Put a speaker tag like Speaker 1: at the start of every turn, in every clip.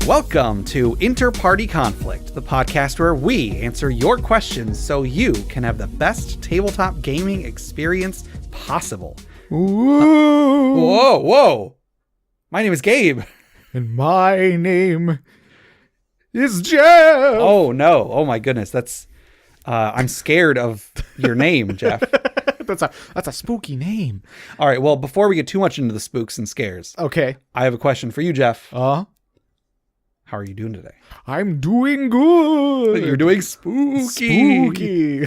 Speaker 1: Welcome to InterPartyConflict, the podcast where we answer your questions so you can have the best tabletop gaming experience possible. Whoa. My name is Gabe.
Speaker 2: And my name is Jeff.
Speaker 1: Oh, no. Oh, my goodness. I'm scared of your name, Jeff.
Speaker 2: That's a spooky name.
Speaker 1: All right. Well, before we get too much into the spooks and scares,
Speaker 2: Okay.
Speaker 1: I have a question for you, Jeff.
Speaker 2: How
Speaker 1: are you doing today?
Speaker 2: I'm doing good.
Speaker 1: You're doing spooky.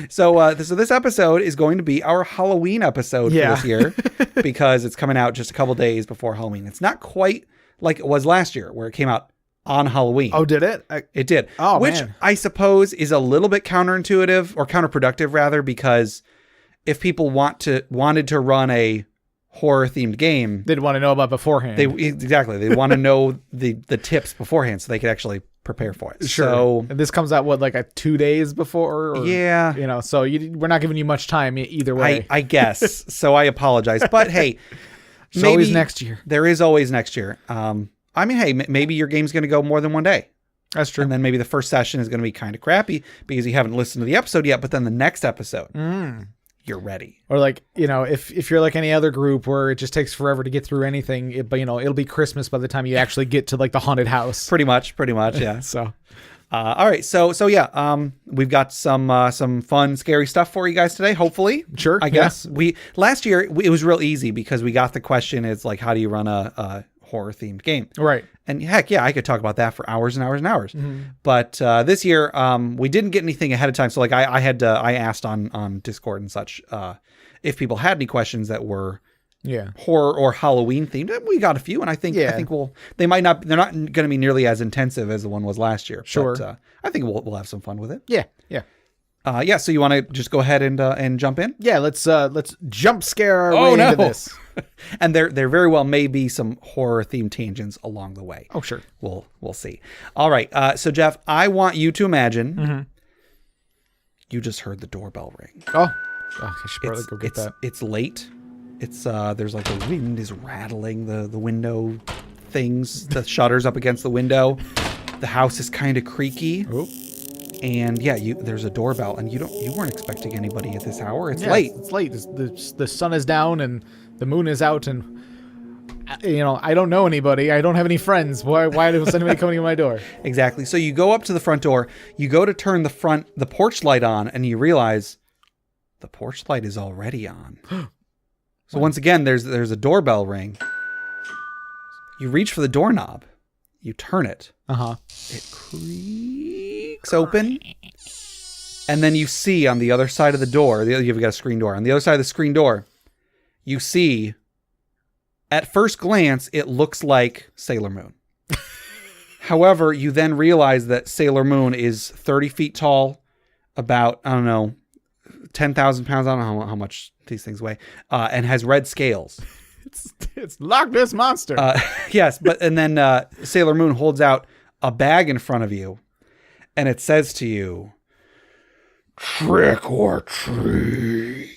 Speaker 1: So this episode is going to be our Halloween episode for this year because it's coming out just a couple days before Halloween. It's not quite like it was last year where it came out on Halloween.
Speaker 2: Oh, did it?
Speaker 1: It did.
Speaker 2: Oh,
Speaker 1: which
Speaker 2: man.
Speaker 1: I suppose is a little bit counterintuitive or counterproductive rather, because if people wanted to run a horror-themed game,
Speaker 2: They'd want to know about beforehand.
Speaker 1: They want to know the tips beforehand so they could actually prepare for it.
Speaker 2: Sure.
Speaker 1: So,
Speaker 2: and this comes out, 2 days before? Or,
Speaker 1: yeah.
Speaker 2: So we're not giving you much time either way.
Speaker 1: I guess. So I apologize. But hey,
Speaker 2: There's always next year.
Speaker 1: There is always next year. Maybe your game's going to go more than one day.
Speaker 2: That's true.
Speaker 1: And then maybe the first session is going to be kind of crappy because you haven't listened to the episode yet. But then the next episode, you're ready.
Speaker 2: Or if you're like any other group where it just takes forever to get through anything, it'll be Christmas by the time you actually get to the haunted house.
Speaker 1: Pretty much, yeah.
Speaker 2: So,
Speaker 1: all right. So we've got some fun, scary stuff for you guys today. Hopefully,
Speaker 2: sure.
Speaker 1: I guess last year it was real easy because we got the question. It's like, how do you run a horror themed game?
Speaker 2: Right.
Speaker 1: And heck yeah, I could talk about that for hours and hours and hours.
Speaker 2: Mm-hmm.
Speaker 1: But this year, we didn't get anything ahead of time. So I asked on Discord and such if people had any questions that were horror or Halloween themed. We got a few, and I think they're not going to be nearly as intensive as the one was last year.
Speaker 2: Sure.
Speaker 1: But, I think we'll have some fun with it.
Speaker 2: Yeah.
Speaker 1: So you want to just go ahead and jump in?
Speaker 2: Yeah, let's jump scare our way into this.
Speaker 1: And there very well may be some horror themed tangents along the way.
Speaker 2: Oh, sure.
Speaker 1: We'll see. All right. So Jeff, I want you to imagine you just heard the doorbell ring.
Speaker 2: Oh, I should probably go get that.
Speaker 1: It's late. It's there's the wind is rattling the window things, the shutters up against the window. The house is kind of creaky.
Speaker 2: Oh.
Speaker 1: And there's a doorbell, and you weren't expecting anybody at this hour. It's late.
Speaker 2: It's late. The sun is down and the moon is out, and I don't know anybody. I don't have any friends. Why is anybody coming to my door?
Speaker 1: Exactly. So you go up to the front door. You go to turn the porch light on, and you realize the porch light is already on. So once again, there's a doorbell ring. You reach for the doorknob. You turn it. It creaks open. And then you see on the other side of the door, you've got a screen door. On the other side of the screen door, you see, at first glance, it looks like Sailor Moon. However, you then realize that Sailor Moon is 30 feet tall, about, 10,000 pounds. I don't know how much these things weigh, and has red scales.
Speaker 2: It's Loch Ness Monster.
Speaker 1: Yes, and then Sailor Moon holds out a bag in front of you, and it says to you, "Trick or treat."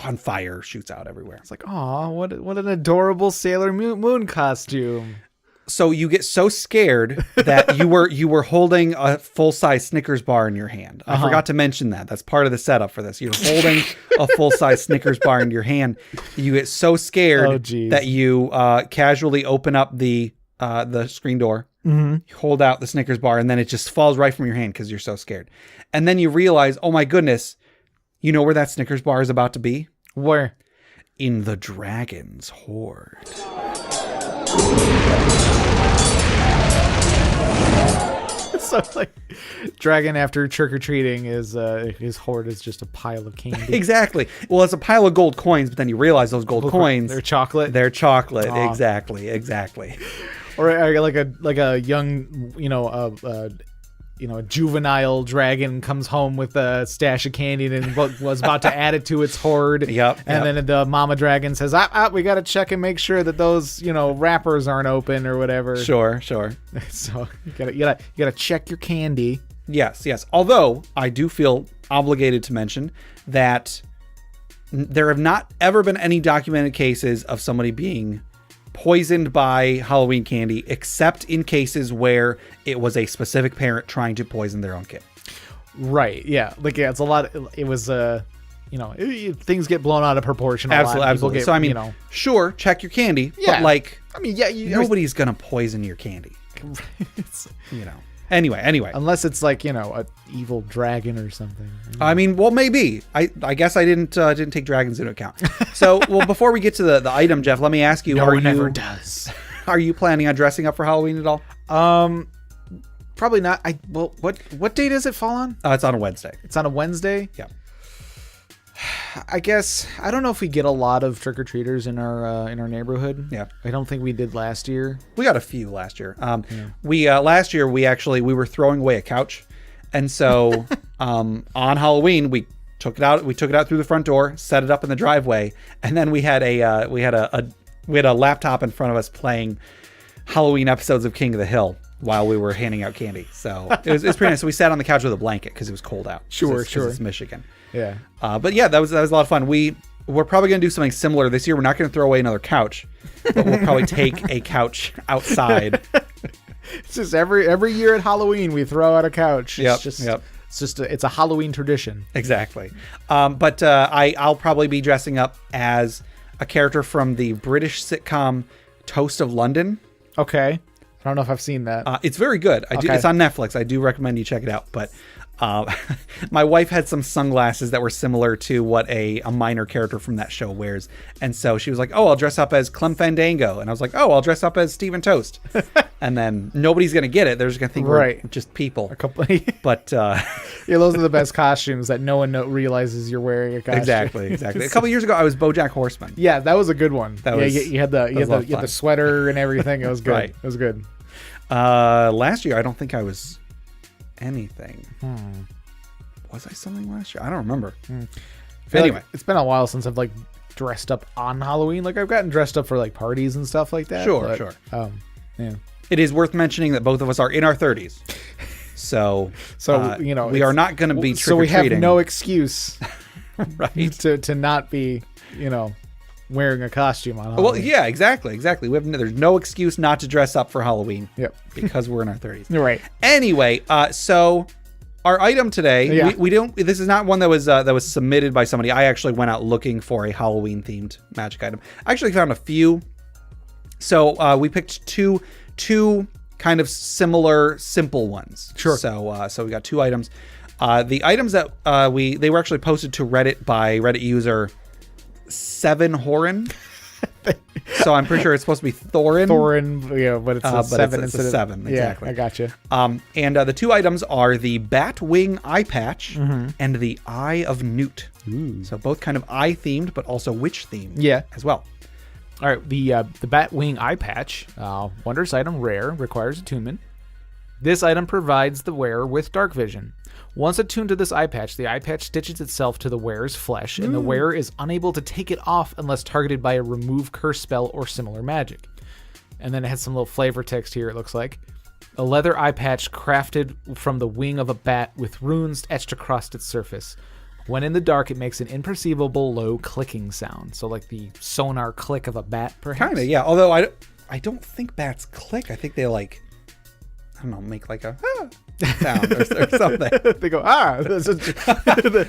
Speaker 1: On fire shoots out everywhere.
Speaker 2: It's like, oh, what an adorable Sailor Moon costume.
Speaker 1: So you get so scared that you were holding a full-size Snickers bar in your hand. I forgot to mention that. That's part of the setup for this. You're holding a full-size Snickers bar in your hand. You get so scared that you casually open up the screen door, you hold out the Snickers bar, and then it just falls right from your hand because you're so scared. And then you realize, oh my goodness, you know where that Snickers bar is about to be?
Speaker 2: Where?
Speaker 1: In the dragon's hoard.
Speaker 2: So dragon after trick-or-treating is his hoard is just a pile of candy.
Speaker 1: Exactly. Well, it's a pile of gold coins, but then you realize those gold coins,
Speaker 2: they're chocolate.
Speaker 1: They're chocolate. Oh. Exactly.
Speaker 2: Or like a young, a juvenile dragon comes home with a stash of candy and was about to add it to its hoard.
Speaker 1: Yep.
Speaker 2: Then the mama dragon says, we got to check and make sure that those, wrappers aren't open or whatever.
Speaker 1: Sure.
Speaker 2: So you gotta check your candy.
Speaker 1: Yes. Although I do feel obligated to mention that there have not ever been any documented cases of somebody being poisoned by Halloween candy, except in cases where it was a specific parent trying to poison their own kid.
Speaker 2: Right. Yeah. Like, yeah, it's a lot. It was, things get blown out of proportion.
Speaker 1: Absolutely.
Speaker 2: Get,
Speaker 1: so, I mean, sure, check your candy.
Speaker 2: Yeah.
Speaker 1: But, like,
Speaker 2: I mean, yeah,
Speaker 1: nobody's going to poison your candy. Anyway.
Speaker 2: Unless it's like, a evil dragon or something.
Speaker 1: I mean, well, maybe. I guess I didn't take dragons into account. So, well, before we get to the item, Jeff, let me ask you:
Speaker 2: No one ever does.
Speaker 1: Are you planning on dressing up for Halloween at all?
Speaker 2: Probably not. What day does it fall on?
Speaker 1: It's on a Wednesday.
Speaker 2: It's on a Wednesday.
Speaker 1: Yeah.
Speaker 2: I guess I don't know if we get a lot of trick or treaters in our neighborhood.
Speaker 1: Yeah.
Speaker 2: I don't think we did last year.
Speaker 1: We got a few last year. We last year we were throwing away a couch, and so on Halloween we took it out. We took it out through the front door, set it up in the driveway, and then we had a laptop in front of us playing Halloween episodes of King of the Hill while we were handing out candy. So it was pretty nice. So we sat on the couch with a blanket because it was cold out.
Speaker 2: Sure.
Speaker 1: It's Michigan.
Speaker 2: Yeah.
Speaker 1: But yeah, that was a lot of fun. We're probably going to do something similar this year. We're not going to throw away another couch, but we'll probably take a couch outside.
Speaker 2: It's just every year at Halloween we throw out a couch.
Speaker 1: Yep.
Speaker 2: It's a Halloween tradition.
Speaker 1: Exactly. But I'll probably be dressing up as a character from the British sitcom Toast of London.
Speaker 2: Okay. I don't know if I've seen that.
Speaker 1: It's very good. It's on Netflix. I do recommend you check it out. But my wife had some sunglasses that were similar to what a minor character from that show wears. And so she was like, oh, I'll dress up as Clem Fandango. And I was like, oh, I'll dress up as Stephen Toast. And then nobody's going to get it. They're just going to think we're just people. But
Speaker 2: yeah, those are the best costumes that no one realizes you're wearing a costume.
Speaker 1: Exactly. A couple years ago, I was BoJack Horseman.
Speaker 2: Yeah, that was a good one. You had the sweater and everything. It was good. Right. It was good.
Speaker 1: Last year, I don't think I was anything. Was I something last year? I don't remember.
Speaker 2: Anyway, it's been a while since I've dressed up on Halloween. I've gotten dressed up for parties and stuff like that.
Speaker 1: Sure.
Speaker 2: Yeah.
Speaker 1: It is worth mentioning that both of us are in our 30s. So we are not going to be trick-or-treating.
Speaker 2: So we have no excuse
Speaker 1: right
Speaker 2: to not be, wearing a costume on Halloween.
Speaker 1: Well, yeah, exactly. There's no excuse not to dress up for Halloween.
Speaker 2: Yep.
Speaker 1: Because we're in our 30s.
Speaker 2: Right.
Speaker 1: Anyway, so our item today, we don't. This is not one that was submitted by somebody. I actually went out looking for a Halloween themed magic item. I actually found a few. So we picked two kind of similar, simple ones.
Speaker 2: Sure.
Speaker 1: So we got two items. The items that they were actually posted to Reddit by Reddit user 7Horan. So I'm pretty sure it's supposed to be Thorin.
Speaker 2: But it's a 7
Speaker 1: instead of 7. Exactly.
Speaker 2: Yeah, I gotcha.
Speaker 1: And the two items are the Bat Wing Eye Patch and the Eye of Newt.
Speaker 2: Ooh.
Speaker 1: So both kind of eye themed, but also witch themed.
Speaker 2: Yeah.
Speaker 1: As well.
Speaker 2: All right. The Batwing Eye Patch, wondrous item, rare, requires attunement. This item provides the wearer with dark vision. Once attuned to this eye patch, the eye patch stitches itself to the wearer's flesh, and the wearer is unable to take it off unless targeted by a remove curse spell or similar magic. And then it has some little flavor text here, it looks like. A leather eye patch crafted from the wing of a bat with runes etched across its surface. When in the dark, it makes an imperceivable low clicking sound. So like the sonar click of a bat, perhaps?
Speaker 1: Kind of, yeah. Although I don't think bats click. I think they make like a sound or something.
Speaker 2: They go,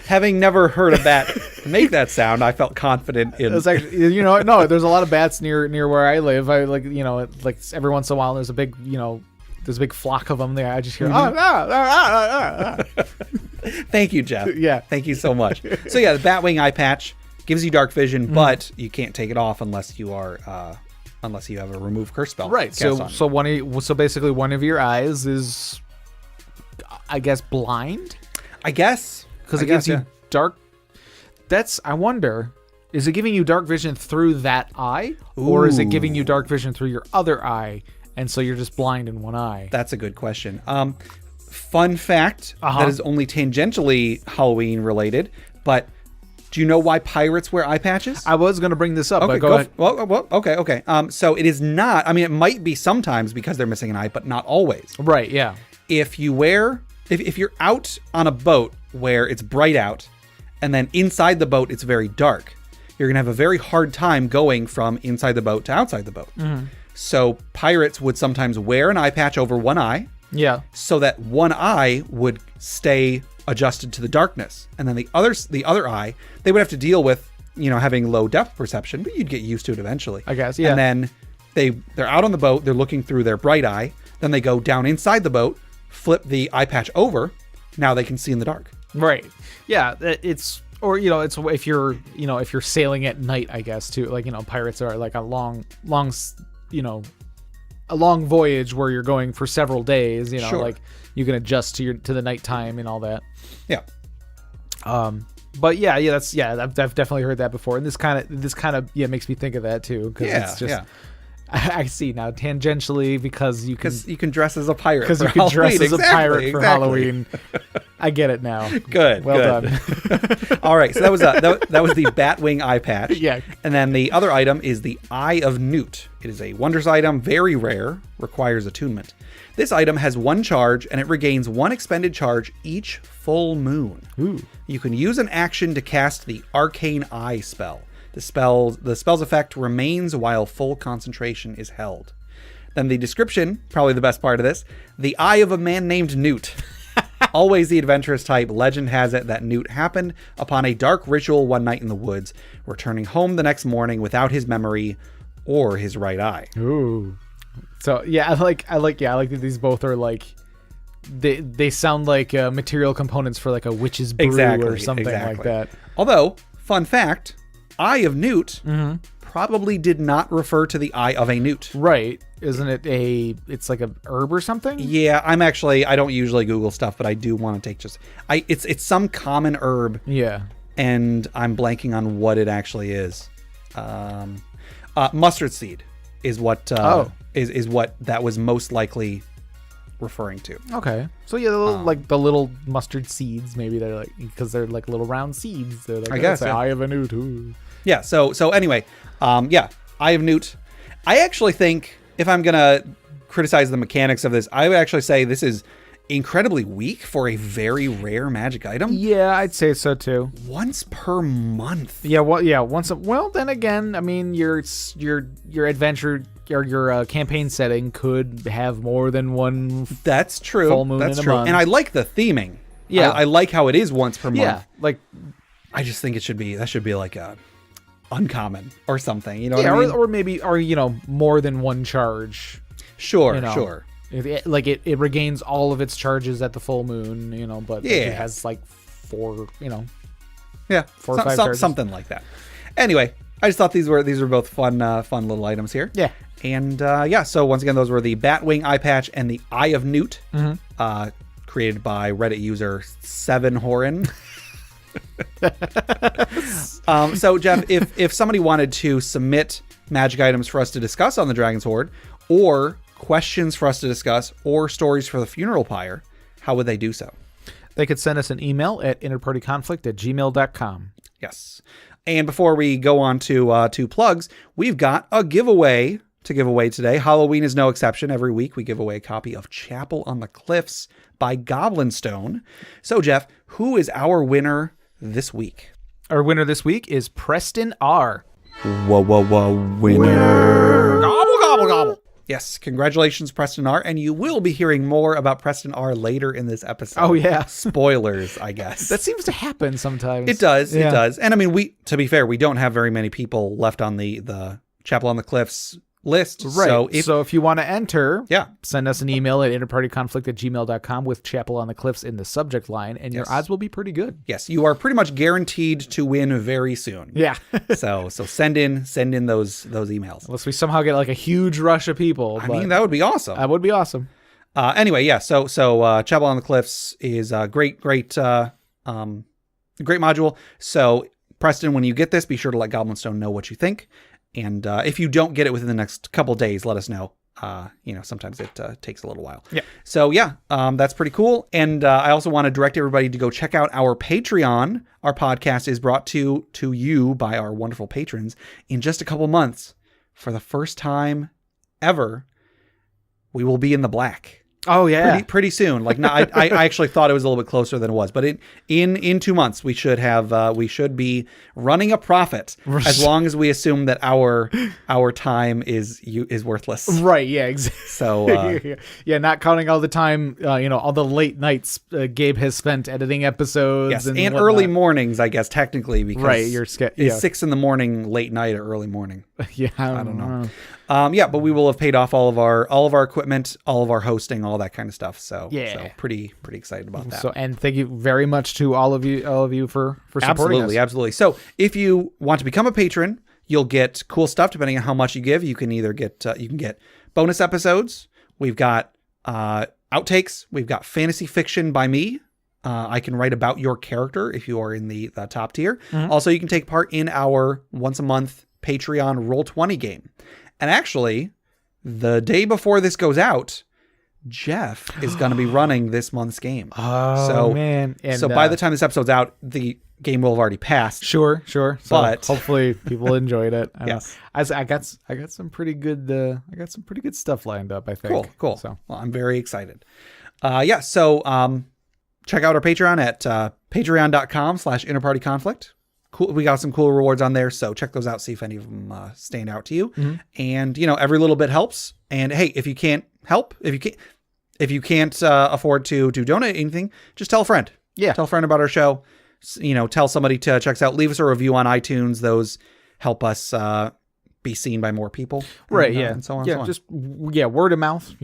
Speaker 1: Having never heard a bat make that sound, I felt confident in.
Speaker 2: It's actually, no, there's a lot of bats near where I live. I every once in a while there's a big, there's a big flock of them there. I just hear,
Speaker 1: Thank you, Jeff.
Speaker 2: Yeah.
Speaker 1: Thank you so much. So yeah, the Batwing Eye Patch gives you dark vision, but you can't take it off unless you are unless you have a remove curse spell.
Speaker 2: Right. So basically one of your eyes is, I guess, blind.
Speaker 1: I guess
Speaker 2: because it gives you dark. I wonder, is it giving you dark vision through that eye, or is it giving you dark vision through your other eye, and so you're just blind in one eye?
Speaker 1: That's a good question. Fun fact that is only tangentially Halloween related, but. Do you know why pirates wear eye patches?
Speaker 2: I was going to bring this up, but go ahead.
Speaker 1: Well, okay. So it is not, it might be sometimes because they're missing an eye, but not always.
Speaker 2: Right, yeah.
Speaker 1: If you're out on a boat where it's bright out, and then inside the boat it's very dark, you're going to have a very hard time going from inside the boat to outside the boat. So pirates would sometimes wear an eye patch over one eye.
Speaker 2: Yeah.
Speaker 1: So that one eye would stay adjusted to the darkness. And then the other eye, they would have to deal with, having low depth perception, but you'd get used to it eventually.
Speaker 2: I guess, yeah.
Speaker 1: And then they're out on the boat, they're looking through their bright eye, then they go down inside the boat, flip the eye patch over, now they can see in the dark.
Speaker 2: Right. Yeah, it's if you're sailing at night, I guess, too. Like, pirates are like a long voyage where you're going for several days,
Speaker 1: Sure.
Speaker 2: like you can adjust to the nighttime and all that.
Speaker 1: Yeah.
Speaker 2: But I've definitely heard that before, and this kind of makes me think of that too, because it's just I see now tangentially because you can
Speaker 1: dress as a pirate
Speaker 2: because you can dress as a pirate for
Speaker 1: exactly.
Speaker 2: Halloween. I get it now.
Speaker 1: Good.
Speaker 2: Well
Speaker 1: good.
Speaker 2: done.
Speaker 1: All right, so that was the Batwing eye patch.
Speaker 2: Yeah.
Speaker 1: And then the other item is the Eye of Newt. It is a wonders item, very rare, requires attunement. This item has 1 charge, and it regains 1 expended charge each full moon.
Speaker 2: Ooh.
Speaker 1: You can use an action to cast the Arcane Eye spell. The spell's effect remains while full concentration is held. Then the description, probably the best part of this, the eye of a man named Newt. Always the adventurous type, legend has it that Newt happened upon a dark ritual one night in the woods, returning home the next morning without his memory or his right eye.
Speaker 2: Ooh. So yeah, I like that these both are like they sound like material components for like a witch's brew or something like that.
Speaker 1: Although, fun fact, Eye of Newt probably did not refer to the eye of a newt.
Speaker 2: Right. Isn't it it's like a herb or something?
Speaker 1: Yeah, I don't usually Google stuff, but I do want to take it's some common herb.
Speaker 2: Yeah.
Speaker 1: And I'm blanking on what it actually is. Mustard seed is what is what that was most likely referring to.
Speaker 2: Okay. So yeah, like the little mustard seeds, maybe they're like, because they're like little round seeds. They're like,
Speaker 1: I guess,
Speaker 2: the eye of a newt. Ooh.
Speaker 1: Yeah. So anyway, Eye of Newt. I actually think if I'm gonna criticize the mechanics of this, I would actually say this is incredibly weak for a very rare magic item.
Speaker 2: Yeah, I'd say so too.
Speaker 1: Once per month.
Speaker 2: Yeah. Well, then again, I mean, your adventure or your campaign setting could have more than one.
Speaker 1: That's true.
Speaker 2: Full moon
Speaker 1: That's
Speaker 2: in a
Speaker 1: true.
Speaker 2: month.
Speaker 1: And I like the theming.
Speaker 2: Yeah,
Speaker 1: I like how it is once per month.
Speaker 2: Yeah, like
Speaker 1: I just think that should be like a uncommon or something. You know?
Speaker 2: Yeah,
Speaker 1: what I mean?
Speaker 2: or maybe more than one charge.
Speaker 1: Sure. Sure.
Speaker 2: It regains all of its charges at the full moon, but it has like 4, 4 or 5 charges.
Speaker 1: Something like that. Anyway, I just thought these were both fun little items here.
Speaker 2: Yeah.
Speaker 1: And so once again, those were the Batwing eye patch and the Eye of Newt, created by Reddit user 7horin. So Jeff, if somebody wanted to submit magic items for us to discuss on the Dragon's Hoard, or questions for us to discuss, or stories for the funeral pyre, how would they do so?
Speaker 2: They could send us an email at InterPartyConflict@gmail.com.
Speaker 1: Yes. And before we go on to plugs, we've got a giveaway to give away today. Halloween is no exception. Every week we give away a copy of Chapel on the Cliffs by Goblinstone. So Jeff, who is our winner this week?
Speaker 2: Our winner this week is Preston R.
Speaker 1: Whoa, winner. Gobble, gobble, gobble. Yes, congratulations, Preston R. And you will be hearing more about Preston R later in this episode.
Speaker 2: Oh, yeah.
Speaker 1: Spoilers, I guess.
Speaker 2: That seems to happen sometimes.
Speaker 1: It does. Yeah. It does. And I mean, to be fair, we don't have very many people left on the Chapel on the Cliffs list.
Speaker 2: Right. So if you want to enter,
Speaker 1: yeah,
Speaker 2: send us an email at interpartyconflict@gmail.com with Chapel on the Cliffs in the subject line, and your odds will be pretty good. Yes, you are pretty much guaranteed to win very soon. Yeah. so send in those emails. Unless we somehow get like a huge rush of people. I mean, that would be awesome. That would be awesome. Anyway, yeah. So Chapel on the Cliffs is a great module. So Preston, when you get this, be sure to let Goblinstone know what you think. And if you don't get it within the next couple days, let us know. Sometimes it takes a little while. Yeah. So that's pretty cool. And I also want to direct everybody to go check out our Patreon. Our podcast is brought to you by our wonderful patrons. In just a couple months, for the first time ever, we will be in the black. Oh yeah.
Speaker 1: pretty soon. Like, no, I actually thought it was a little bit closer than it was, but in 2 months we should be running a profit, as long as we assume that our time is worthless.
Speaker 2: Right. Yeah. Exactly.
Speaker 1: So
Speaker 2: yeah, not counting all the time, all the late nights Gabe has spent editing episodes.
Speaker 1: yes,
Speaker 2: and
Speaker 1: and
Speaker 2: whatnot.
Speaker 1: early mornings, I guess technically, because
Speaker 2: Right,
Speaker 1: it's 6 a.m, late night or early morning.
Speaker 2: Yeah,
Speaker 1: I don't know. But we will have paid off all of our equipment, all of our hosting, all that kind of stuff. So so pretty excited about that.
Speaker 2: So, and thank you very much to all of you for supporting us.
Speaker 1: Absolutely. So if you want to become a patron, you'll get cool stuff depending on how much you give. You can either get bonus episodes. We've got outtakes. We've got fantasy fiction by me. I can write about your character if you are in the top tier.
Speaker 2: Mm-hmm.
Speaker 1: Also, you can take part in our once a month Patreon Roll20 game. And actually, the day before this goes out, Jeff is going to be running this month's game.
Speaker 2: Oh, man. And,
Speaker 1: so by the time this episode's out, the game will have already passed.
Speaker 2: Sure. So
Speaker 1: But
Speaker 2: hopefully people enjoyed it.
Speaker 1: Yes.
Speaker 2: I got some pretty good stuff lined up, I think.
Speaker 1: Cool.
Speaker 2: So,
Speaker 1: well, I'm very excited. So check out our Patreon at patreon.com/InterPartyConflict. Cool. We got some cool rewards on there, so check those out. See if any of them stand out to you.
Speaker 2: Mm-hmm.
Speaker 1: And every little bit helps. And hey, if you can't help, if you can't afford to donate anything, just tell a friend.
Speaker 2: Yeah,
Speaker 1: tell a friend about our show. Tell somebody to check us out. Leave us a review on iTunes. Those help us be seen by more people.
Speaker 2: Right.
Speaker 1: And,
Speaker 2: yeah.
Speaker 1: And so on.
Speaker 2: Yeah.
Speaker 1: And so on.
Speaker 2: Just word of mouth.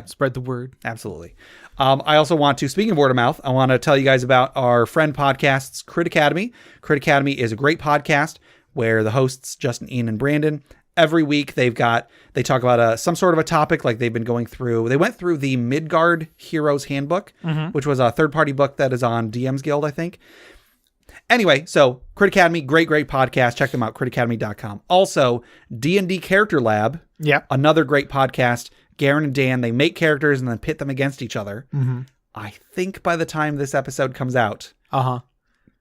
Speaker 2: Spread the word.
Speaker 1: Absolutely. I also want to, speaking of word of mouth, I want to tell you guys about our friend podcasts, Crit Academy. Crit Academy is a great podcast where the hosts, Justin, Ian, and Brandon, every week they talk about some sort of a topic. Like they went through the Midgard Heroes Handbook, which was a third-party book that is on DM's Guild, I think. Anyway, so Crit Academy, great podcast. Check them out, critacademy.com. Also, D&D Character Lab, another great podcast. Garen and Dan, they make characters and then pit them against each other. Mm-hmm. I think by the time this episode comes out,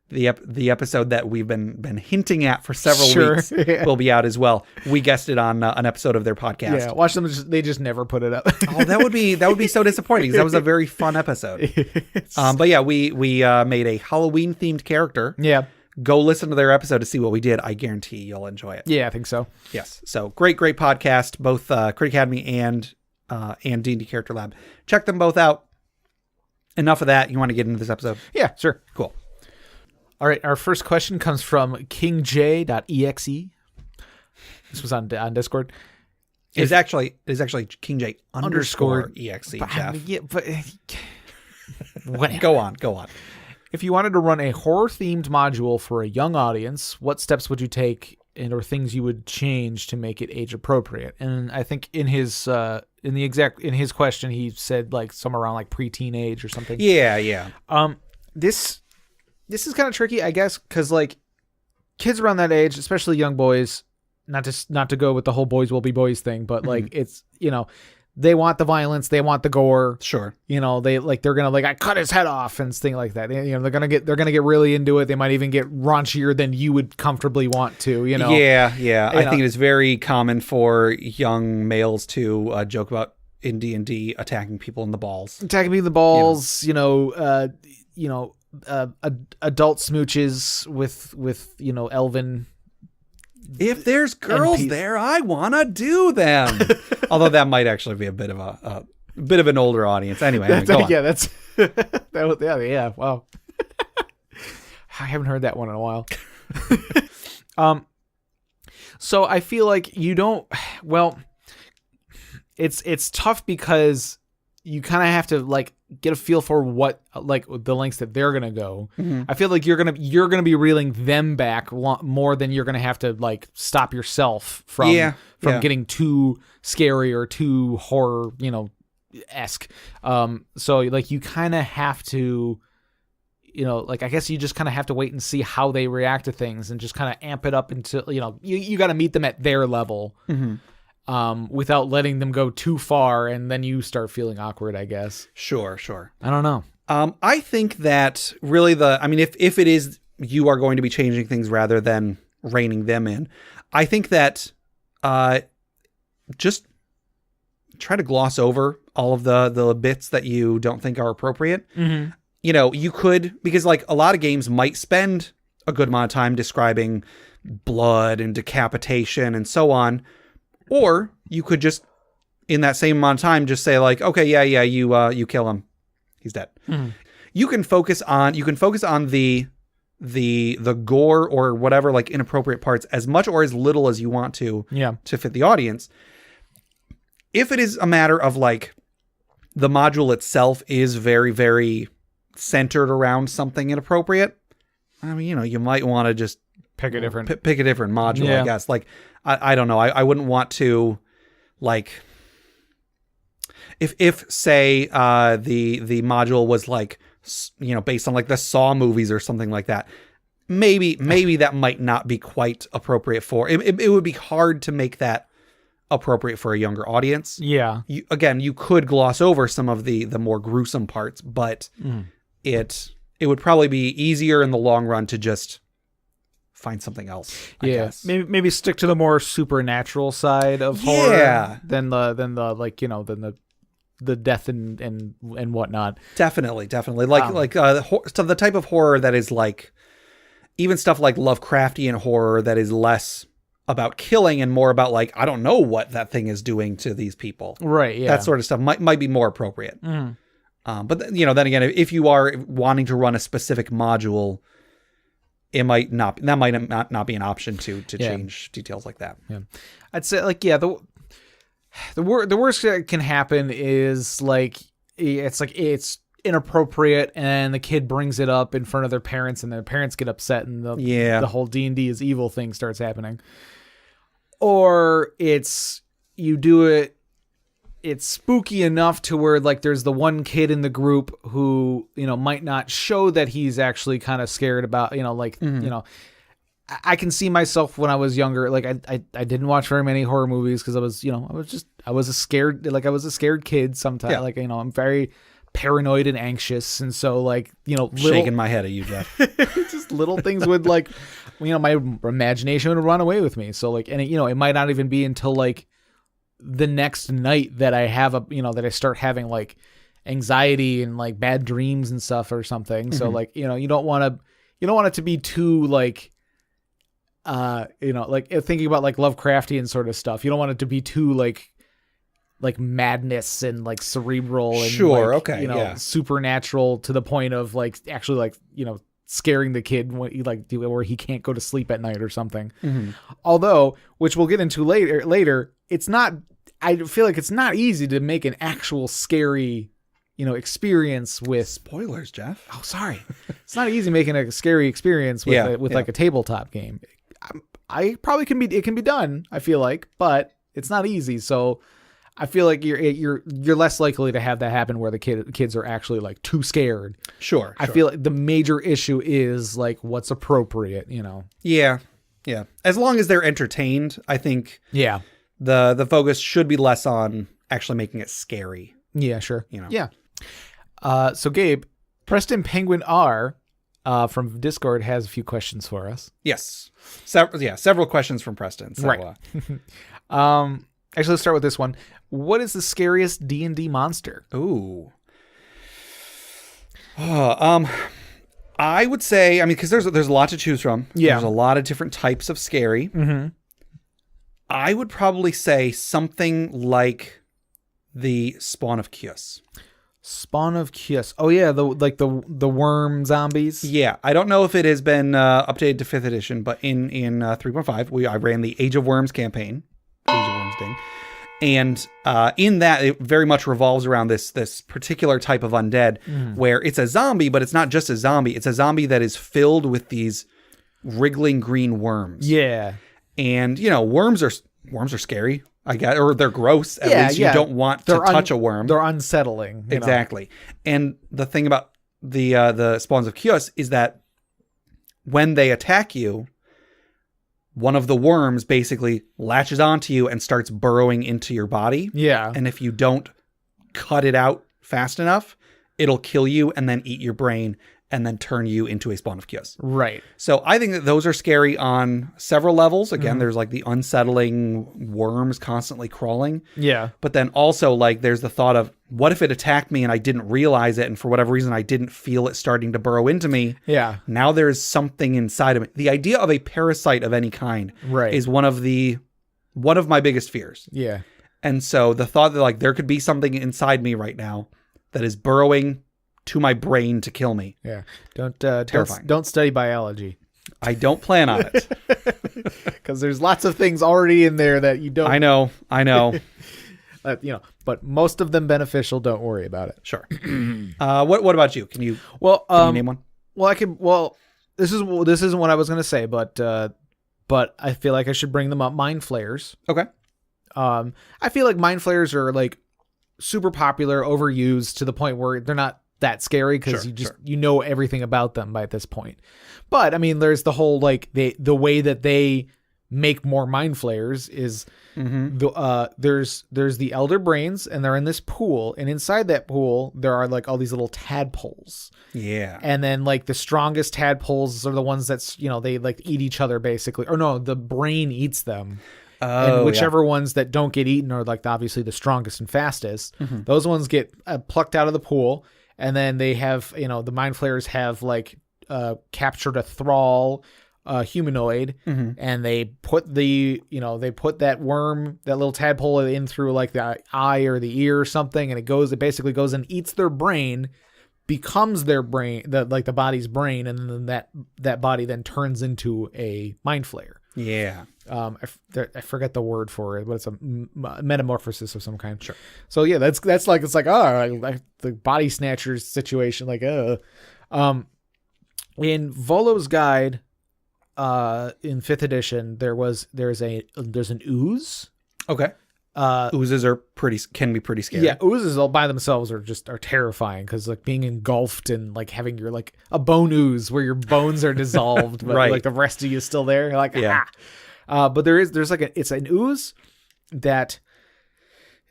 Speaker 1: the episode that we've been hinting at for several weeks will be out as well. We guessed it on an episode of their podcast.
Speaker 2: Yeah, watch them. They just never put it up.
Speaker 1: Oh, that would be so disappointing because that was a very fun episode. But yeah, we made a Halloween themed character. Yeah. Go listen to their episode to see what we did. I guarantee you'll enjoy it.
Speaker 2: Yeah, I think so.
Speaker 1: Yes. So great podcast, both Crit Academy and D&D Character Lab. Check them both out. Enough of that. You want to get into this episode?
Speaker 2: Yeah, sure.
Speaker 1: Cool.
Speaker 2: All right. Our first question comes from KingJ.exe. This was on Discord.
Speaker 1: It is actually KingJ _exe. Jeff.
Speaker 2: Yeah, but whatever.
Speaker 1: Go on.
Speaker 2: If you wanted to run a horror-themed module for a young audience, what steps would you take or things you would change to make it age appropriate? And I think in his question he said like somewhere around like preteen age or something.
Speaker 1: Yeah.
Speaker 2: This is kind of tricky, I guess, because like kids around that age, especially young boys, not to go with the whole boys will be boys thing, but like it's they want the violence, they want the gore.
Speaker 1: Sure.
Speaker 2: They're gonna like I cut his head off and things like that. They're gonna get really into it. They might even get raunchier than you would comfortably want to.
Speaker 1: Yeah. I think it is very common for young males to joke about in D&D attacking people in the balls.
Speaker 2: Attacking people in the balls. Adult smooches with elven.
Speaker 1: If there's girls there, I want to do them. Although that might actually be a bit of an older audience. Anyway, go on.
Speaker 2: Yeah, that's yeah. Wow, I haven't heard that one in a while. So I feel like you don't. Well, it's tough because you kind of have to like get a feel for what like the lengths that they're gonna go. Mm-hmm. I feel like you're gonna be reeling them back more than you're gonna have to like stop yourself from getting too scary or too horror esque. So like you kind of have to like I guess you just kind of have to wait and see how they react to things and just kind of amp it up until you got to meet them at their level. Mm-hmm. Without letting them go too far, and then you start feeling awkward, I guess. Sure. I don't know.
Speaker 1: I think that really if it is you are going to be changing things rather than reining them in, I think that just try to gloss over all of the bits that you don't think are appropriate.
Speaker 2: Mm-hmm.
Speaker 1: You know, you could, because like a lot of games might spend a good amount of time describing blood and decapitation and so on, or you could just in that same amount of time just say like, okay, yeah, you kill him, he's dead.
Speaker 2: Mm-hmm.
Speaker 1: You can focus on the gore or whatever, like inappropriate parts, as much or as little as you want to fit the audience. If it is a matter of like the module itself is very, very centered around something inappropriate, I mean, you know, you might want to just
Speaker 2: pick a different
Speaker 1: module, I guess. Like, I don't know. I wouldn't want to, like, if say the module was like, you know, based on like the Saw movies or something like that, maybe that might not be quite appropriate for it. It would be hard to make that appropriate for a younger audience.
Speaker 2: Yeah.
Speaker 1: You could gloss over some of the more gruesome parts, but it would probably be easier in the long run to just find something else. I guess.
Speaker 2: Maybe stick to the more supernatural side of horror than the like, you know, than the death and whatnot.
Speaker 1: Definitely. Like so the type of horror that is like, even stuff like Lovecraftian horror that is less about killing and more about like, I don't know what that thing is doing to these people.
Speaker 2: Right. Yeah.
Speaker 1: That sort of stuff might be more appropriate. But you know, then again, if you are wanting to run a specific module, that might not be an option to change details like that.
Speaker 2: Yeah. I'd say like, the worst that can happen is like, it's inappropriate and the kid brings it up in front of their parents and their parents get upset and the whole D&D is evil thing starts happening. Or it's spooky enough to where like there's the one kid in the group who, you know, might not show that he's actually kind of scared about, you know, like, you know, I can see myself when I was younger, like I didn't watch very many horror movies because I was a scared kid sometimes.
Speaker 1: Yeah.
Speaker 2: Like, you know, I'm very paranoid and anxious, and so like, you know,
Speaker 1: shaking my head at you, Jeff.
Speaker 2: Just little things would like, you know, my imagination would run away with me. So like, and it, you know, it might not even be until like the next night that I have that I start having like anxiety and like bad dreams and stuff or something. So like, you know, you don't want it to be too like, you know, like thinking about like Lovecraftian sort of stuff. You don't want it to be too like madness and like cerebral and you know, supernatural to the point of like actually like, you know, scaring the kid when he like where he can't go to sleep at night or something. Although, which we'll get into later, I feel like it's not easy to make an actual scary, you know, experience with
Speaker 1: spoilers, Jeff.
Speaker 2: Oh, sorry. It's not easy making a scary experience with like a tabletop game. I probably it can be done, I feel like, but it's not easy. So I feel like you're less likely to have that happen where the kids are actually like too scared.
Speaker 1: Sure.
Speaker 2: I feel like the major issue is like what's appropriate, you know.
Speaker 1: Yeah. As long as they're entertained, I think.
Speaker 2: Yeah.
Speaker 1: The focus should be less on actually making it scary.
Speaker 2: Yeah, sure.
Speaker 1: You know.
Speaker 2: Yeah. So Gabe, Preston Penguin R from Discord has a few questions for us.
Speaker 1: Yes. Several questions from Preston. So,
Speaker 2: right. Actually, let's start with this one. What is the scariest D&D monster?
Speaker 1: Ooh. I would say, I mean, because there's a lot to choose from.
Speaker 2: Yeah.
Speaker 1: There's a lot of different types of scary. I would probably say something like the Spawn of Kios.
Speaker 2: Spawn of Kios. Oh yeah, the worm zombies.
Speaker 1: Yeah, I don't know if it has been updated to 5th edition, but in 3.5, I ran the Age of Worms campaign. Age of Worms thing. And in that, it very much revolves around this particular type of undead where it's a zombie, but it's not just a zombie. It's a zombie that is filled with these wriggling green worms.
Speaker 2: Yeah.
Speaker 1: And, you know, worms are scary, I guess, or they're gross. At least you don't want to touch a worm.
Speaker 2: They're unsettling.
Speaker 1: Exactly. And the thing about the Spawns of Kios is that when they attack you, one of the worms basically latches onto you and starts burrowing into your body.
Speaker 2: Yeah.
Speaker 1: And if you don't cut it out fast enough, it'll kill you and then eat your brain and then turn you into a spawn of Kyos.
Speaker 2: Right.
Speaker 1: So I think that those are scary on several levels. Again, there's like the unsettling worms constantly crawling.
Speaker 2: Yeah.
Speaker 1: But then also like there's the thought of what if it attacked me and I didn't realize it, and for whatever reason I didn't feel it starting to burrow into me.
Speaker 2: Yeah.
Speaker 1: Now there's something inside of me. The idea of a parasite of any kind is one of my biggest fears.
Speaker 2: Yeah.
Speaker 1: And so the thought that like there could be something inside me right now that is burrowing to my brain to kill me.
Speaker 2: Yeah.
Speaker 1: Terrifying.
Speaker 2: Don't study biology.
Speaker 1: I don't plan on it.
Speaker 2: Because there's lots of things already in there that you don't.
Speaker 1: I know.
Speaker 2: But most of them beneficial. Don't worry about it.
Speaker 1: Sure. What about you? Can you name one?
Speaker 2: Well, I can. Well, this isn't what I was going to say, but I feel like I should bring them up. Mind flayers.
Speaker 1: Okay.
Speaker 2: I feel like mind flayers are like super popular, overused to the point where they're not that scary because you know everything about them by this point. But I mean, there's the whole like the way that they make more mind flayers is there's the elder brains, and they're in this pool, and inside that pool there are like all these little tadpoles.
Speaker 1: Yeah.
Speaker 2: And then like the strongest tadpoles are the ones that's, they like eat each other basically, or no, the brain eats them. And whichever ones that don't get eaten are like obviously the strongest and fastest. Those ones get plucked out of the pool, and then they have, the mind flayers have like captured a thrall humanoid, and they put that worm, that little tadpole in through like the eye or the ear or something, and it basically goes and eats their brain, becomes their brain, the body's brain, and then that body then turns into a mind flayer.
Speaker 1: Yeah.
Speaker 2: I forget the word for it, but it's a metamorphosis of some kind. Sure. So yeah, that's like, it's like, like the body snatchers situation, like, in Volo's guide, in 5th edition, there's an ooze.
Speaker 1: Okay. Oozes can be pretty scary.
Speaker 2: Yeah, oozes all by themselves are terrifying, because like being engulfed and like having your like a bone ooze where your bones are dissolved, but like the rest of you is still there. You're like, but there's like it's an ooze that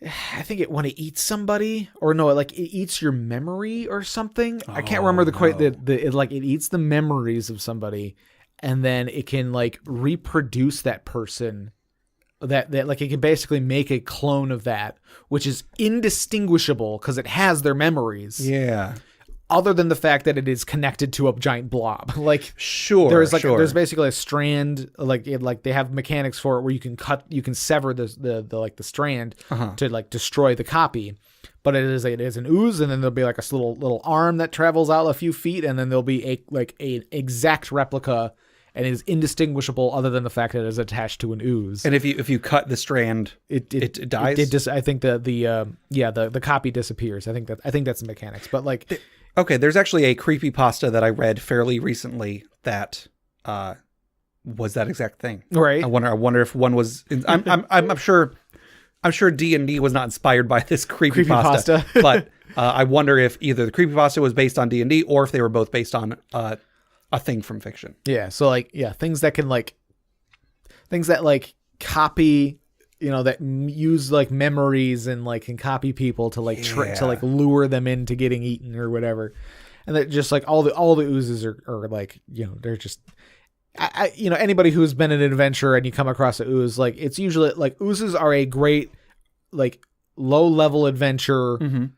Speaker 2: I think when it eats somebody, or no, it eats your memory or something. I can't remember it eats the memories of somebody, and then it can like reproduce that person. That like it can basically make a clone of that, which is indistinguishable because it has their memories.
Speaker 1: Yeah.
Speaker 2: Other than the fact that it is connected to a giant blob. Like,
Speaker 1: there's
Speaker 2: basically a strand, like they have mechanics for it where you can sever the strand to like destroy the copy. But it is an ooze, and then there'll be like a little arm that travels out a few feet, and then there'll be a exact replica, and it is indistinguishable other than the fact that it is attached to an ooze.
Speaker 1: And if you cut the strand, it dies.
Speaker 2: I think the copy disappears. I think that's the mechanics. But like,
Speaker 1: okay, there's actually a creepypasta that I read fairly recently that was that exact thing.
Speaker 2: Right.
Speaker 1: I wonder if one was. I'm sure D&D was not inspired by this creepypasta. But I wonder if either the creepypasta was based on D&D or if they were both based on a thing from fiction.
Speaker 2: Yeah. So like, things that copy, that use like memories and like can copy people to like to like lure them into getting eaten or whatever. And that just like all the oozes are like, they're just, anybody who's been in an adventure and you come across a ooze, like it's usually like oozes are a great like low level adventure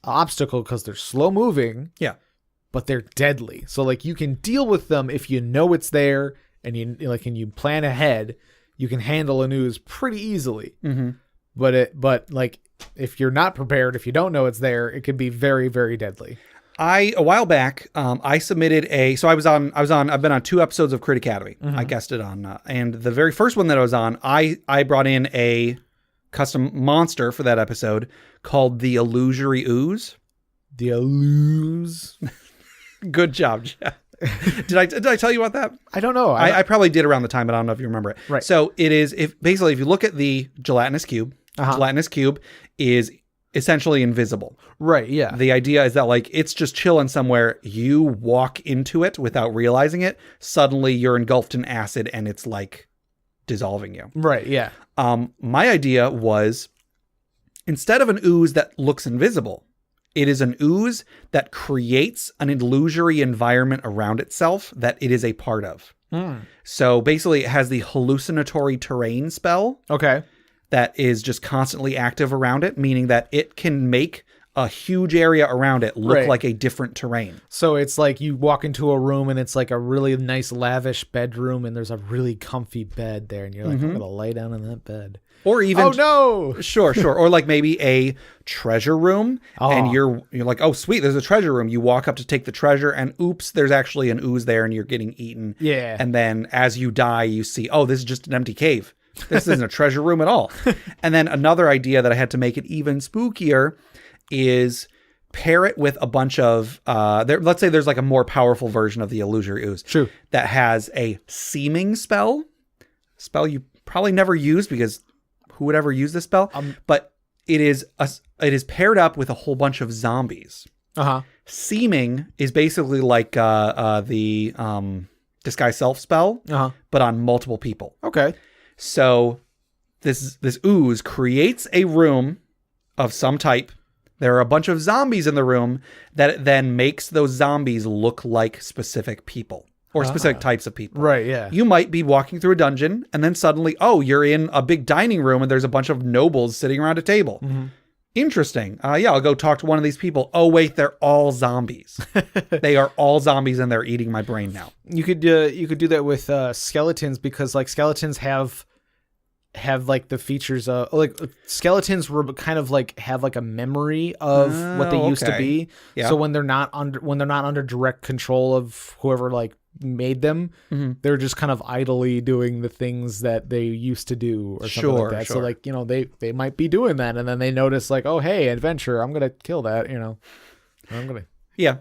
Speaker 2: obstacle because they're slow moving.
Speaker 1: Yeah.
Speaker 2: But they're deadly. So like you can deal with them if you know it's there and you plan ahead, you can handle an ooze pretty easily. But like if you're not prepared, if you don't know it's there, it can be very, very deadly.
Speaker 1: A while back, I submitted I've been on 2 episodes of Crit Academy. I guessed it on, and the very first one that I was on, I brought in a custom monster for that episode called the Illusory Ooze.
Speaker 2: The Ooze.
Speaker 1: Good job, Jeff. Did I tell you about that?
Speaker 2: I don't know.
Speaker 1: I probably did around the time, but I don't know if you remember it.
Speaker 2: Right.
Speaker 1: So it is, if you look at the gelatinous cube, gelatinous cube is essentially invisible.
Speaker 2: Right, yeah.
Speaker 1: The idea is that like it's just chilling somewhere. You walk into it without realizing it. Suddenly you're engulfed in acid and it's like dissolving you.
Speaker 2: Right, yeah.
Speaker 1: My idea was, instead of an ooze that looks invisible, it is an ooze that creates an illusory environment around itself that it is a part of. So basically it has the hallucinatory terrain spell.
Speaker 2: Okay.
Speaker 1: That is just constantly active around it, meaning that it can make a huge area around it look like a different terrain.
Speaker 2: So it's like you walk into a room and it's like a really nice lavish bedroom and there's a really comfy bed there and you're like, I'm going to lay down in that bed.
Speaker 1: Or even
Speaker 2: oh no,
Speaker 1: sure. Or like maybe a treasure room and you're like, oh sweet, there's a treasure room. You walk up to take the treasure and oops, there's actually an ooze there and you're getting eaten.
Speaker 2: Yeah.
Speaker 1: And then as you die, you see, oh, this is just an empty cave. This isn't a treasure room at all. And then another idea that I had to make it even spookier is pair it with a bunch of, let's say there's like a more powerful version of the illusory ooze.
Speaker 2: True.
Speaker 1: That has a seeming spell you probably never use because who would ever use this spell? But it is paired up with a whole bunch of zombies. Seeming is basically like the disguise self spell, but on multiple people.
Speaker 2: Okay.
Speaker 1: So this ooze creates a room of some type. There are a bunch of zombies in the room that it then makes those zombies look like specific people or specific types of people.
Speaker 2: Right, yeah.
Speaker 1: You might be walking through a dungeon and then suddenly, oh, you're in a big dining room and there's a bunch of nobles sitting around a table. Interesting. I'll go talk to one of these people. Oh, wait, they're all zombies. They are all zombies and they're eating my brain now.
Speaker 2: You could do that with skeletons because like skeletons have like the features of like skeletons were kind of like have like a memory of what they used to be. Yeah. So when they're not under direct control of whoever like made them, they're just kind of idly doing the things that they used to do or something like that. So like, you know, they might be doing that and then they notice like, oh, hey, adventure, I'm going to kill that, you know. I'm going to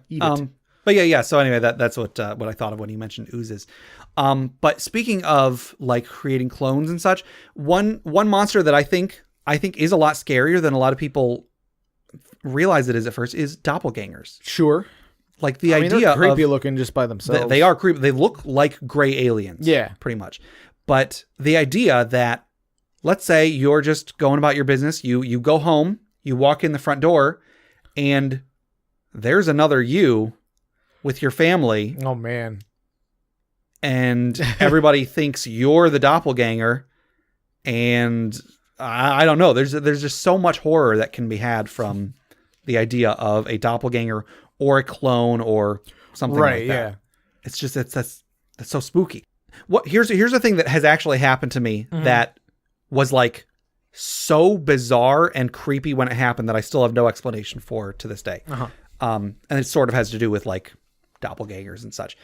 Speaker 2: eat it.
Speaker 1: But yeah. So anyway, that's what I thought of when you mentioned oozes. But speaking of like creating clones and such, one monster that I think is a lot scarier than a lot of people realize it is at first is doppelgangers.
Speaker 2: Sure.
Speaker 1: Like the idea
Speaker 2: they're creepy looking just by themselves.
Speaker 1: They are creepy. They look like gray aliens.
Speaker 2: Yeah.
Speaker 1: Pretty much. But the idea that, let's say you're just going about your business, you go home, you walk in the front door, and there's another you with your family.
Speaker 2: Oh man.
Speaker 1: And everybody thinks you're the doppelganger. And I don't know. There's just so much horror that can be had from the idea of a doppelganger or a clone or something like that. Yeah. It's just that's so spooky. Here's the thing that has actually happened to me that was like so bizarre and creepy when it happened that I still have no explanation for to this day. And it sort of has to do with like doppelgangers and such.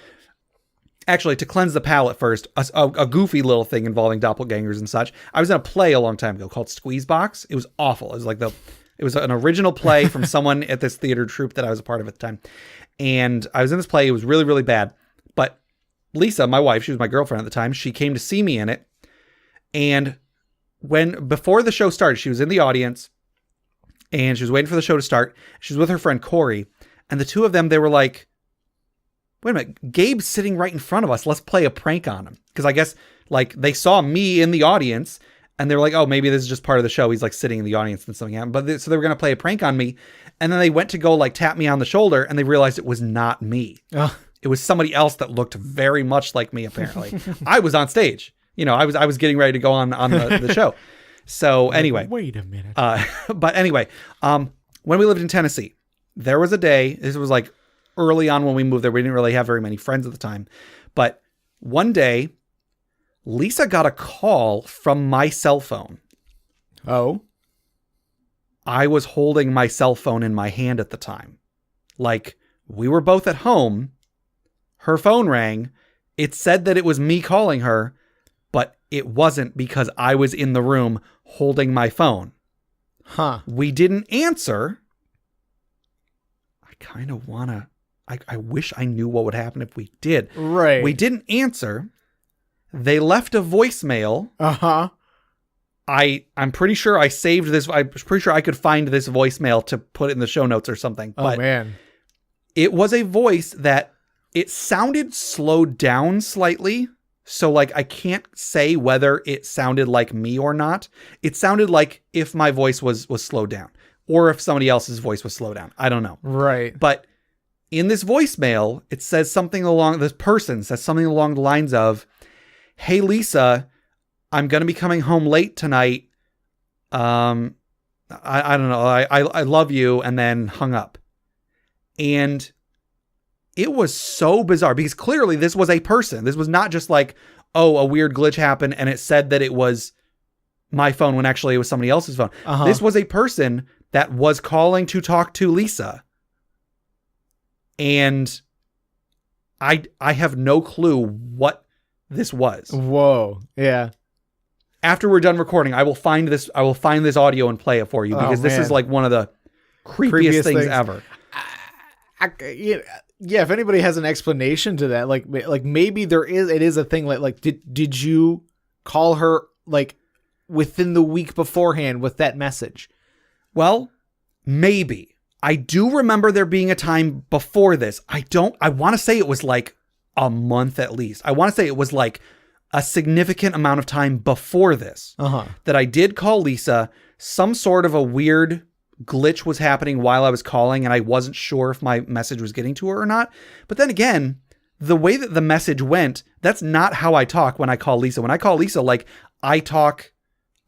Speaker 1: Actually, to cleanse the palate first, a goofy little thing involving doppelgangers and such. I was in a play a long time ago called Squeezebox. It was awful. It was an original play from someone at this theater troupe that I was a part of at the time. And I was in this play. It was really, really bad. But Lisa, my wife, she was my girlfriend at the time. She came to see me in it. And before the show started, she was in the audience and she was waiting for the show to start. She was with her friend Corey. And the two of them, they were like, wait a minute, Gabe's sitting right in front of us. Let's play a prank on him. Because I guess like they saw me in the audience and they were like, oh, maybe this is just part of the show. He's like sitting in the audience and something happened. So they were going to play a prank on me. And then they went to go like tap me on the shoulder and they realized it was not me. It was somebody else that looked very much like me, apparently. I was on stage. You know, I was getting ready to go on the show. So anyway.
Speaker 2: Wait a minute.
Speaker 1: But anyway, when we lived in Tennessee, there was a day, this was like early on when we moved there. We didn't really have very many friends at the time. But one day, Lisa got a call from my cell phone.
Speaker 2: Oh?
Speaker 1: I was holding my cell phone in my hand at the time. Like, we were both at home. Her phone rang. It said that it was me calling her, but it wasn't because I was in the room holding my phone.
Speaker 2: Huh.
Speaker 1: We didn't answer. I kind of want to... I wish I knew what would happen if we did.
Speaker 2: Right.
Speaker 1: We didn't answer. They left a voicemail.
Speaker 2: Uh-huh.
Speaker 1: I'm pretty sure I saved this. I'm pretty sure I could find this voicemail to put it in the show notes or something.
Speaker 2: Oh, man.
Speaker 1: It was a voice that it sounded slowed down slightly. So like, I can't say whether it sounded like me or not. It sounded like if my voice was slowed down. or if somebody else's voice was slowed down. I don't know.
Speaker 2: Right.
Speaker 1: But in this voicemail, this person says something along the lines of, "Hey, Lisa, I'm going to be coming home late tonight. I don't know. I love you," and then hung up. And it was so bizarre because clearly this was a person. This was not just like, oh, a weird glitch happened and it said that it was my phone when actually it was somebody else's phone. This was a person that was calling to talk to Lisa. And I have no clue what this was.
Speaker 2: Whoa. Yeah.
Speaker 1: After we're done recording, I will find this audio and play it for you because this is like one of the creepiest things ever.
Speaker 2: Yeah, if anybody has an explanation to that, like maybe it is a thing. Like did you call her like within the week beforehand with that message?
Speaker 1: Well, maybe. I do remember there being a time before this. I want to say it was like a month at least. I want to say it was like a significant amount of time before this that I did call Lisa. Some sort of a weird glitch was happening while I was calling, and I wasn't sure if my message was getting to her or not. But then again, the way that the message went, that's not how I talk when I call Lisa. When I call Lisa, like I talk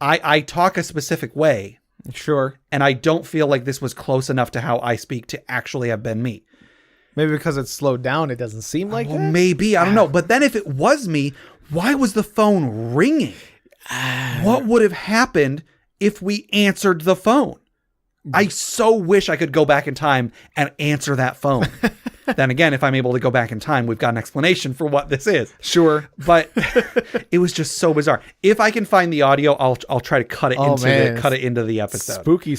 Speaker 1: a specific way.
Speaker 2: Sure.
Speaker 1: And I don't feel like this was close enough to how I speak to actually have been me.
Speaker 2: Maybe because it's slowed down, it doesn't seem like that?
Speaker 1: Maybe. I don't know. But then if it was me, why was the phone ringing? What would have happened if we answered the phone? I so wish I could go back in time and answer that phone. Then again, if I'm able to go back in time, we've got an explanation for what this is.
Speaker 2: Sure.
Speaker 1: But it was just so bizarre. If I can find the audio, I'll try to cut it into the episode.
Speaker 2: Spooky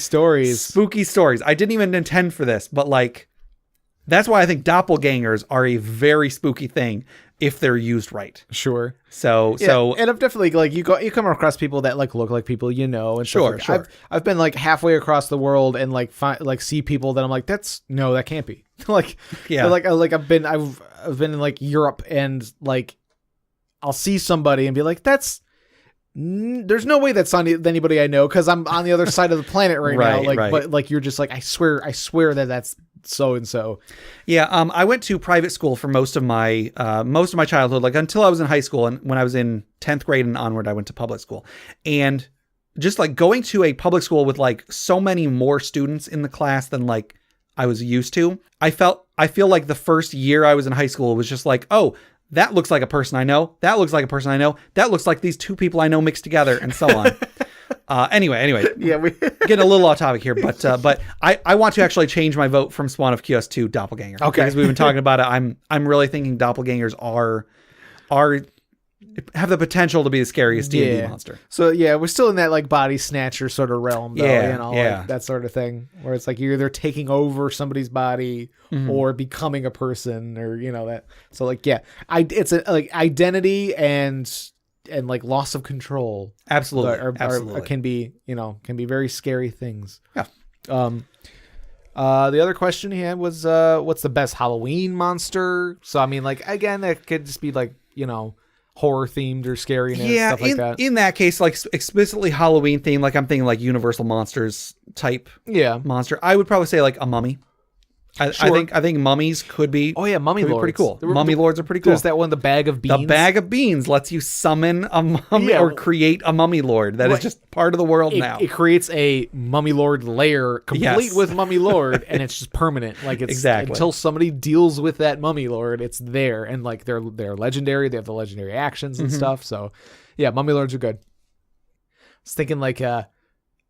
Speaker 2: stories.
Speaker 1: I didn't even intend for this, but like that's why I think doppelgangers are a very spooky thing if they're used right.
Speaker 2: Sure.
Speaker 1: So
Speaker 2: and I've definitely like you come across people that like look like people you know and
Speaker 1: sure.
Speaker 2: I've been like halfway across the world and like see people that I'm like that can't be. Like yeah. Like I've been in like Europe and like I'll see somebody and be like there's no way that's on anybody I know because I'm on the other side of the planet right now. Like right. But like you're just like I swear that's so and so.
Speaker 1: Yeah, I went to private school for most of my childhood, like until I was in high school, and when I was in 10th grade and onward, I went to public school. And just like going to a public school with like so many more students in the class than like I was used to, I feel like the first year I was in high school was just like, oh, that looks like a person I know. That looks like a person I know. That looks like these two people I know mixed together, and so on. Anyway,
Speaker 2: yeah, we
Speaker 1: getting a little off topic here, but I want to actually change my vote from Spawn of Chaos to Doppelganger.
Speaker 2: Okay,
Speaker 1: because we've been talking about it. I'm really thinking Doppelgangers have the potential to be the scariest D&D monster.
Speaker 2: So yeah, we're still in that like body snatcher sort of realm, though. Like that sort of thing, where it's like you're either taking over somebody's body or becoming a person, or that. So like it's like identity and like loss of control.
Speaker 1: Absolutely,
Speaker 2: are can be very scary things.
Speaker 1: Yeah.
Speaker 2: The other question he had was what's the best Halloween monster? So I mean, like again, that could just be like horror themed or scariness, stuff like that.
Speaker 1: In that case, like explicitly Halloween themed, like I'm thinking like Universal Monsters type monster. I would probably say like a mummy. Sure. I think mummies could be.
Speaker 2: Oh yeah, mummy lords.
Speaker 1: Pretty cool. Mummy lords are pretty cool.
Speaker 2: There's that one, the bag of beans.
Speaker 1: The bag of beans lets you summon a mummy or create a mummy lord. That is just part of the world now.
Speaker 2: It creates a mummy lord lair complete with mummy lord, and it's just permanent. Like it's until somebody deals with that mummy lord, it's there, and like they're legendary. They have the legendary actions and stuff. So yeah, mummy lords are good. I was thinking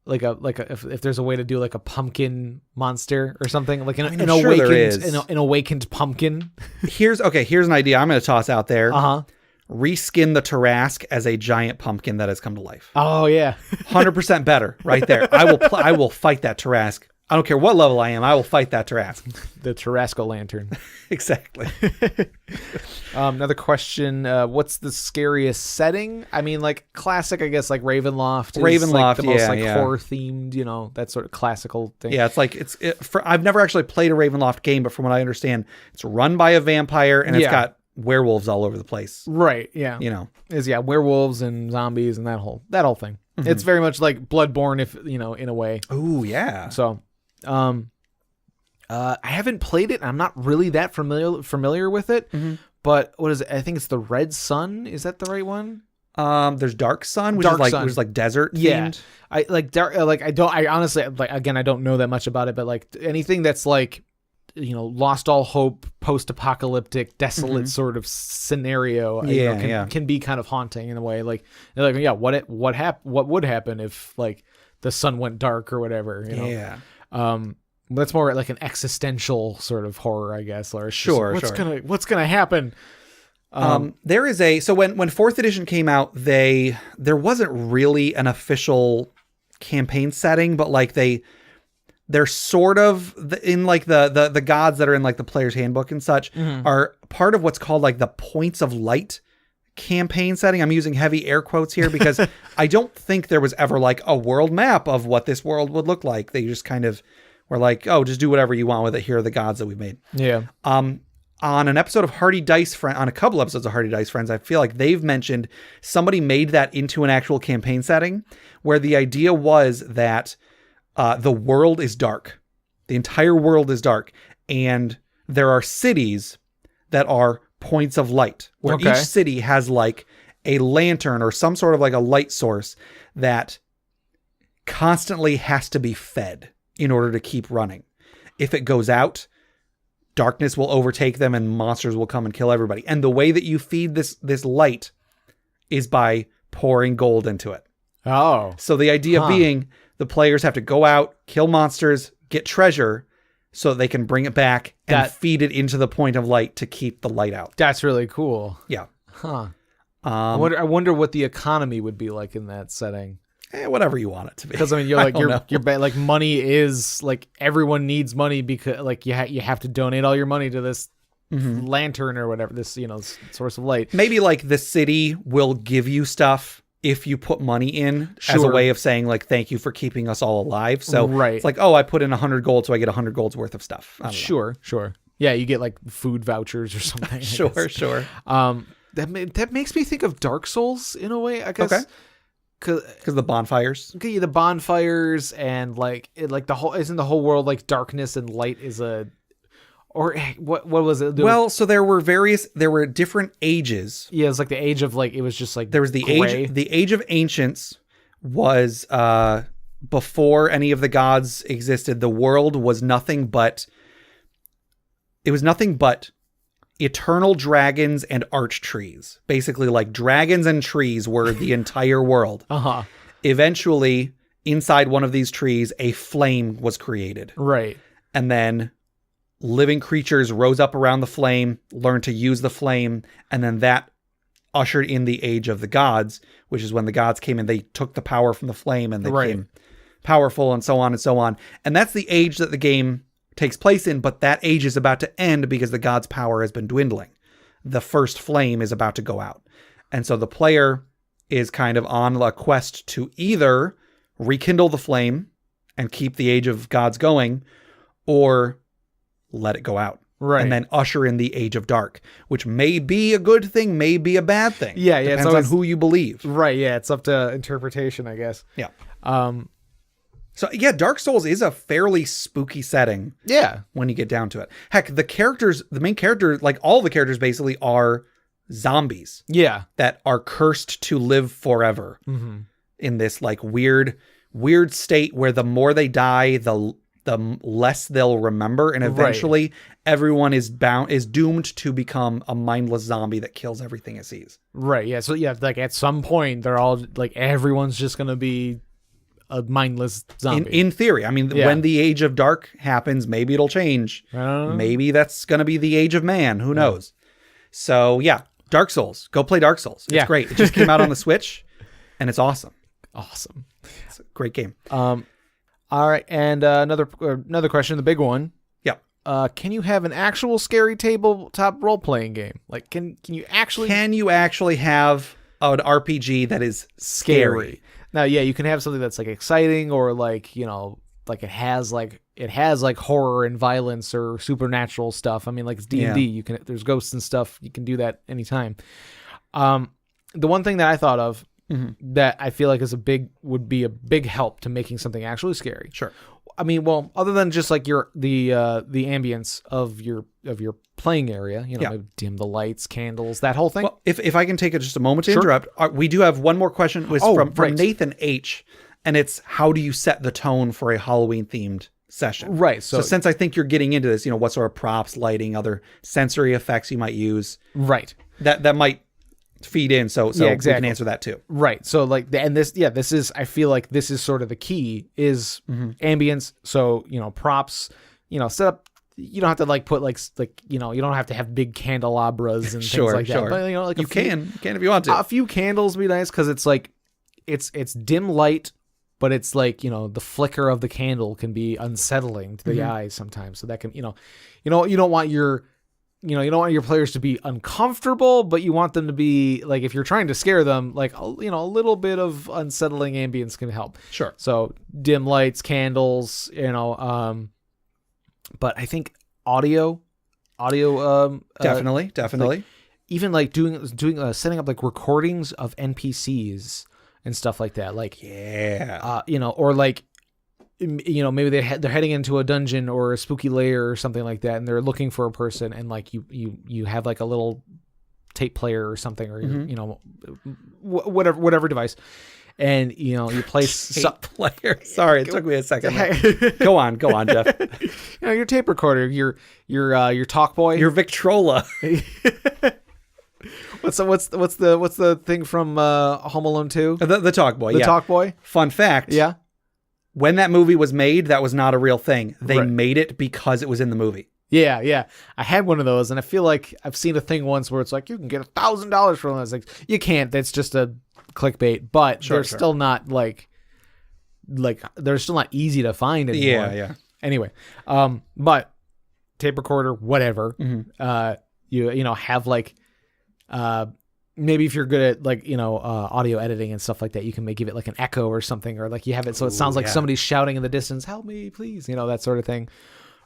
Speaker 2: if there's a way to do like a pumpkin monster or something, like an awakened pumpkin.
Speaker 1: Here's an idea I'm going to toss out there. Reskin the Tarrasque as a giant pumpkin that has come to life.
Speaker 2: Oh yeah.
Speaker 1: 100% better right there. I will fight that Tarrasque. I don't care what level I am. I will fight that Tarrasque.
Speaker 2: The Tarrasque lantern.
Speaker 1: Exactly.
Speaker 2: Another question. What's the scariest setting? I mean, like classic, I guess, like Ravenloft. Like the most horror themed, that sort of classical thing.
Speaker 1: Yeah, it's like I've never actually played a Ravenloft game, but from what I understand, it's run by a vampire and it's got werewolves all over the place.
Speaker 2: Right. Yeah.
Speaker 1: Is
Speaker 2: werewolves and zombies and that whole thing. It's very much like Bloodborne, if in a way.
Speaker 1: Oh yeah.
Speaker 2: So, I haven't played it. I'm not really that familiar with it. But what is it? I think it's the Red Sun. Is that the right one?
Speaker 1: There's Dark Sun, which is like desert themed.
Speaker 2: I like dark. I honestly, again, I don't know that much about it, but like anything that's like, lost all hope, post-apocalyptic, desolate sort of scenario. Can be kind of haunting in a way. Like, what would happen if like the sun went dark or whatever?
Speaker 1: Yeah.
Speaker 2: That's more like an existential sort of horror, I guess. Or what's gonna happen?
Speaker 1: There is so when 4th edition came out, there wasn't really an official campaign setting, but like they're sort of in like the gods that are in like the player's handbook and such are part of what's called like the Points of Light campaign setting. I'm using heavy air quotes here because I don't think there was ever like a world map of what this world would look like. They just kind of were like, oh, just do whatever you want with it. Here are the gods that we've made.
Speaker 2: Yeah.
Speaker 1: On an episode of Hardy Dice on a couple episodes of Hardy Dice Friends, I feel like they've mentioned somebody made that into an actual campaign setting where the idea was that the world is dark. The entire world is dark. And there are cities that are points of light where each city has like a lantern or some sort of like a light source that constantly has to be fed in order to keep running. If it goes out, darkness will overtake them and monsters will come and kill everybody. And the way that you feed this light is by pouring gold into it.
Speaker 2: Oh.
Speaker 1: So the idea being the players have to go out, kill monsters, get treasure so that they can bring it back and feed it into the point of light to keep the light out.
Speaker 2: That's really cool.
Speaker 1: Yeah.
Speaker 2: Huh. I wonder what the economy would be like in that setting.
Speaker 1: Whatever you want it to be.
Speaker 2: Because I mean, you're like money is like everyone needs money because like you have to donate all your money to this lantern or whatever, this source of light.
Speaker 1: Maybe like the city will give you stuff if you put money in as a way of saying like thank you for keeping us all alive. So it's like, oh, I put in 100 gold, so I get 100 gold's worth of stuff.
Speaker 2: Sure. Yeah, you get like food vouchers or something.
Speaker 1: Sure.
Speaker 2: That makes me think of Dark Souls in a way, I guess. Okay.
Speaker 1: Because the bonfires.
Speaker 2: Okay, the bonfires and like the whole world like darkness and light is or what was it?
Speaker 1: Well, so there were different ages.
Speaker 2: Yeah, it's like the age of like it was just like
Speaker 1: there was the age of ancients was before any of the gods existed. The world was nothing but eternal dragons and arch trees. Basically, like dragons and trees were the entire world. Eventually, inside one of these trees, a flame was created.
Speaker 2: Right.
Speaker 1: And then living creatures rose up around the flame, learned to use the flame, and then that ushered in the age of the gods, which is when the gods came in. They took the power from the flame and they became powerful and so on and so on. And that's the age that the game takes place in, but that age is about to end because the god's power has been dwindling. The first flame is about to go out. And so the player is kind of on a quest to either rekindle the flame and keep the age of gods going, or let it go out.
Speaker 2: Right.
Speaker 1: And then usher in the age of dark, which may be a good thing, may be a bad thing.
Speaker 2: Yeah.
Speaker 1: Depends on who you believe.
Speaker 2: Right. Yeah. It's up to interpretation, I guess.
Speaker 1: Yeah. So yeah, Dark Souls is a fairly spooky setting.
Speaker 2: Yeah.
Speaker 1: When you get down to it. Heck, the main character, like all the characters basically are zombies.
Speaker 2: Yeah.
Speaker 1: That are cursed to live forever in this like weird state where the more they die, the less they'll remember. And eventually everyone is doomed to become a mindless zombie that kills everything it sees.
Speaker 2: Right. Yeah. So yeah, like at some point they're all like, everyone's just going to be a mindless zombie.
Speaker 1: In theory. I mean, when the age of dark happens, maybe it'll change. Maybe that's going to be the age of man. Who knows? So yeah, Dark Souls. Go play Dark Souls. It's great. It just came out on the Switch and it's awesome.
Speaker 2: Awesome.
Speaker 1: It's a great game.
Speaker 2: All right. And another question, the big one.
Speaker 1: Yeah.
Speaker 2: Can you have an actual scary tabletop role-playing game? Like, can you actually
Speaker 1: have an RPG that is scary?
Speaker 2: Now, yeah, you can have something that's like exciting or like, like it has like horror and violence or supernatural stuff. I mean, like it's D&D, there's ghosts and stuff. You can do that anytime. The one thing that I thought of that I feel like would be a big help to making something actually scary.
Speaker 1: Sure.
Speaker 2: I mean, well, other than just like the ambience of your playing area, maybe dim the lights, candles, that whole thing.
Speaker 1: Well, if I can take just a moment to interrupt, we do have one more question. From Nathan H, and it's how do you set the tone for a Halloween themed session?
Speaker 2: Right.
Speaker 1: So since I think you're getting into this, what sort of props, lighting, other sensory effects you might use.
Speaker 2: Right.
Speaker 1: That might feed in. So
Speaker 2: exactly.
Speaker 1: We can answer that too.
Speaker 2: Right. So like, this is, I feel like this is sort of the key is ambience. So, props, set up, you don't have to like put like, you don't have to have big candelabras and things like that. But like
Speaker 1: you can if you want to.
Speaker 2: A few candles would be nice. Cause it's like, it's dim light, but it's like, the flicker of the candle can be unsettling to the eyes sometimes. So that can, you don't want your, you don't want your players to be uncomfortable, but you want them to be like, if you're trying to scare them, like, a little bit of unsettling ambience can help.
Speaker 1: Sure.
Speaker 2: So dim lights, candles, but I think audio,
Speaker 1: definitely.
Speaker 2: Like, even like doing setting up like recordings of NPCs and stuff like that. Like, or like, maybe they're heading into a dungeon or a spooky lair or something like that, and they're looking for a person, and like you have like a little tape player or something, or whatever device, and you place
Speaker 1: tape player. Sorry, it took me a second. Go on, Jeff.
Speaker 2: Your tape recorder, your talk boy,
Speaker 1: your Victrola.
Speaker 2: What's the thing from Home Alone 2?
Speaker 1: The talk boy.
Speaker 2: The talk boy.
Speaker 1: Fun fact.
Speaker 2: Yeah.
Speaker 1: When that movie was made, that was not a real thing. They made it because it was in the movie.
Speaker 2: Yeah. I had one of those, and I feel like I've seen a thing once where it's like, you can get $1,000 for one. It's like, you can't. That's just a clickbait. But they're still not like they're still not easy to find anymore.
Speaker 1: Yeah.
Speaker 2: Anyway, but tape recorder, whatever. You have like, maybe if you're good at like, audio editing and stuff like that, you can give it like an echo or something, or like you have it so it sounds like somebody's shouting in the distance, help me, please, that sort of thing.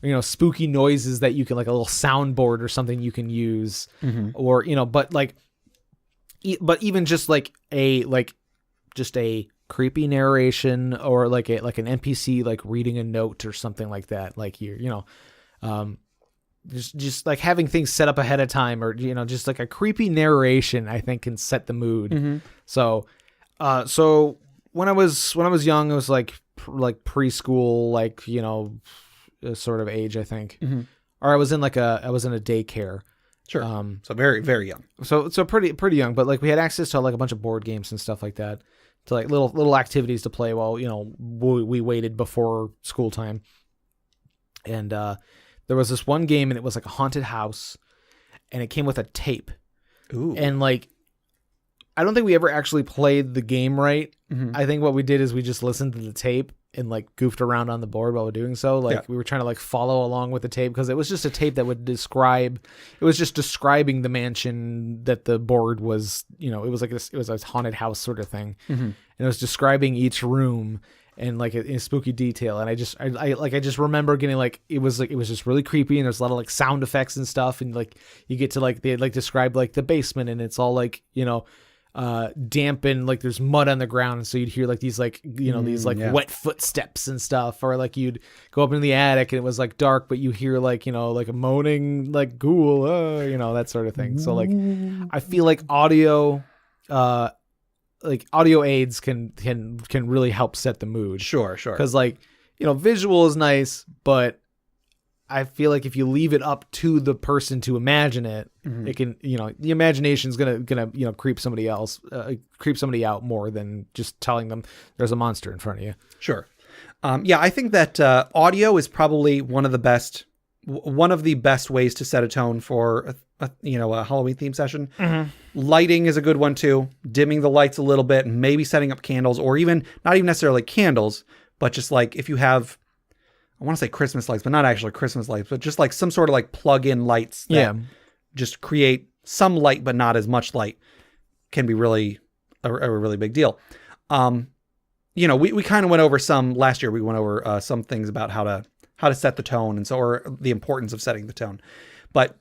Speaker 2: Or, spooky noises that you can, like a little soundboard or something you can use, or, but like, but even just like a creepy narration, or like an NPC, like reading a note or something like that. Like just like having things set up ahead of time, or just like a creepy narration, I think can set the mood. So when I was young, it was like preschool, like sort of age, I think, or I was in a daycare.
Speaker 1: Sure. So very, very young.
Speaker 2: So pretty young, but like we had access to like a bunch of board games and stuff like that, to like little activities to play while we waited before school time. And there was this one game, and it was like a haunted house, and it came with a tape.
Speaker 1: Ooh.
Speaker 2: And like, I don't think we ever actually played the game right. I think what we did is we just listened to the tape and like goofed around on the board while we're doing so. Like we were trying to like follow along with the tape, because it was just a tape that would describing the mansion that the board was, it was a haunted house sort of thing. And it was describing each room and like in spooky detail. And I just remember getting like, it was just really creepy, and there's a lot of like sound effects and stuff. And like, you get to like, they like describe like the basement, and it's all like, damp, and like there's mud on the ground, and so you'd hear like these like these like wet footsteps and stuff, or like you'd go up into the attic and it was like dark, but you hear like like a moaning like ghoul, that sort of thing. So like I feel like audio aids can really help set the mood.
Speaker 1: Sure,
Speaker 2: because like visual is nice, but I feel like if you leave it up to the person to imagine it, it can, the imagination's gonna creep somebody out more than just telling them there's a monster in front of you.
Speaker 1: Sure. I think that audio is probably one of the best ways to set a tone for a Halloween theme session. Lighting is a good one too. Dimming the lights a little bit, and maybe setting up candles, or even not even necessarily candles, but just like if you have, I want to say Christmas lights, but not actually Christmas lights, but just like some sort of like plug-in lights that just create some light, but not as much light, can be really a really big deal. We kind of went over some last year. We went over some things about how to set the tone, and so, or the importance of setting the tone. But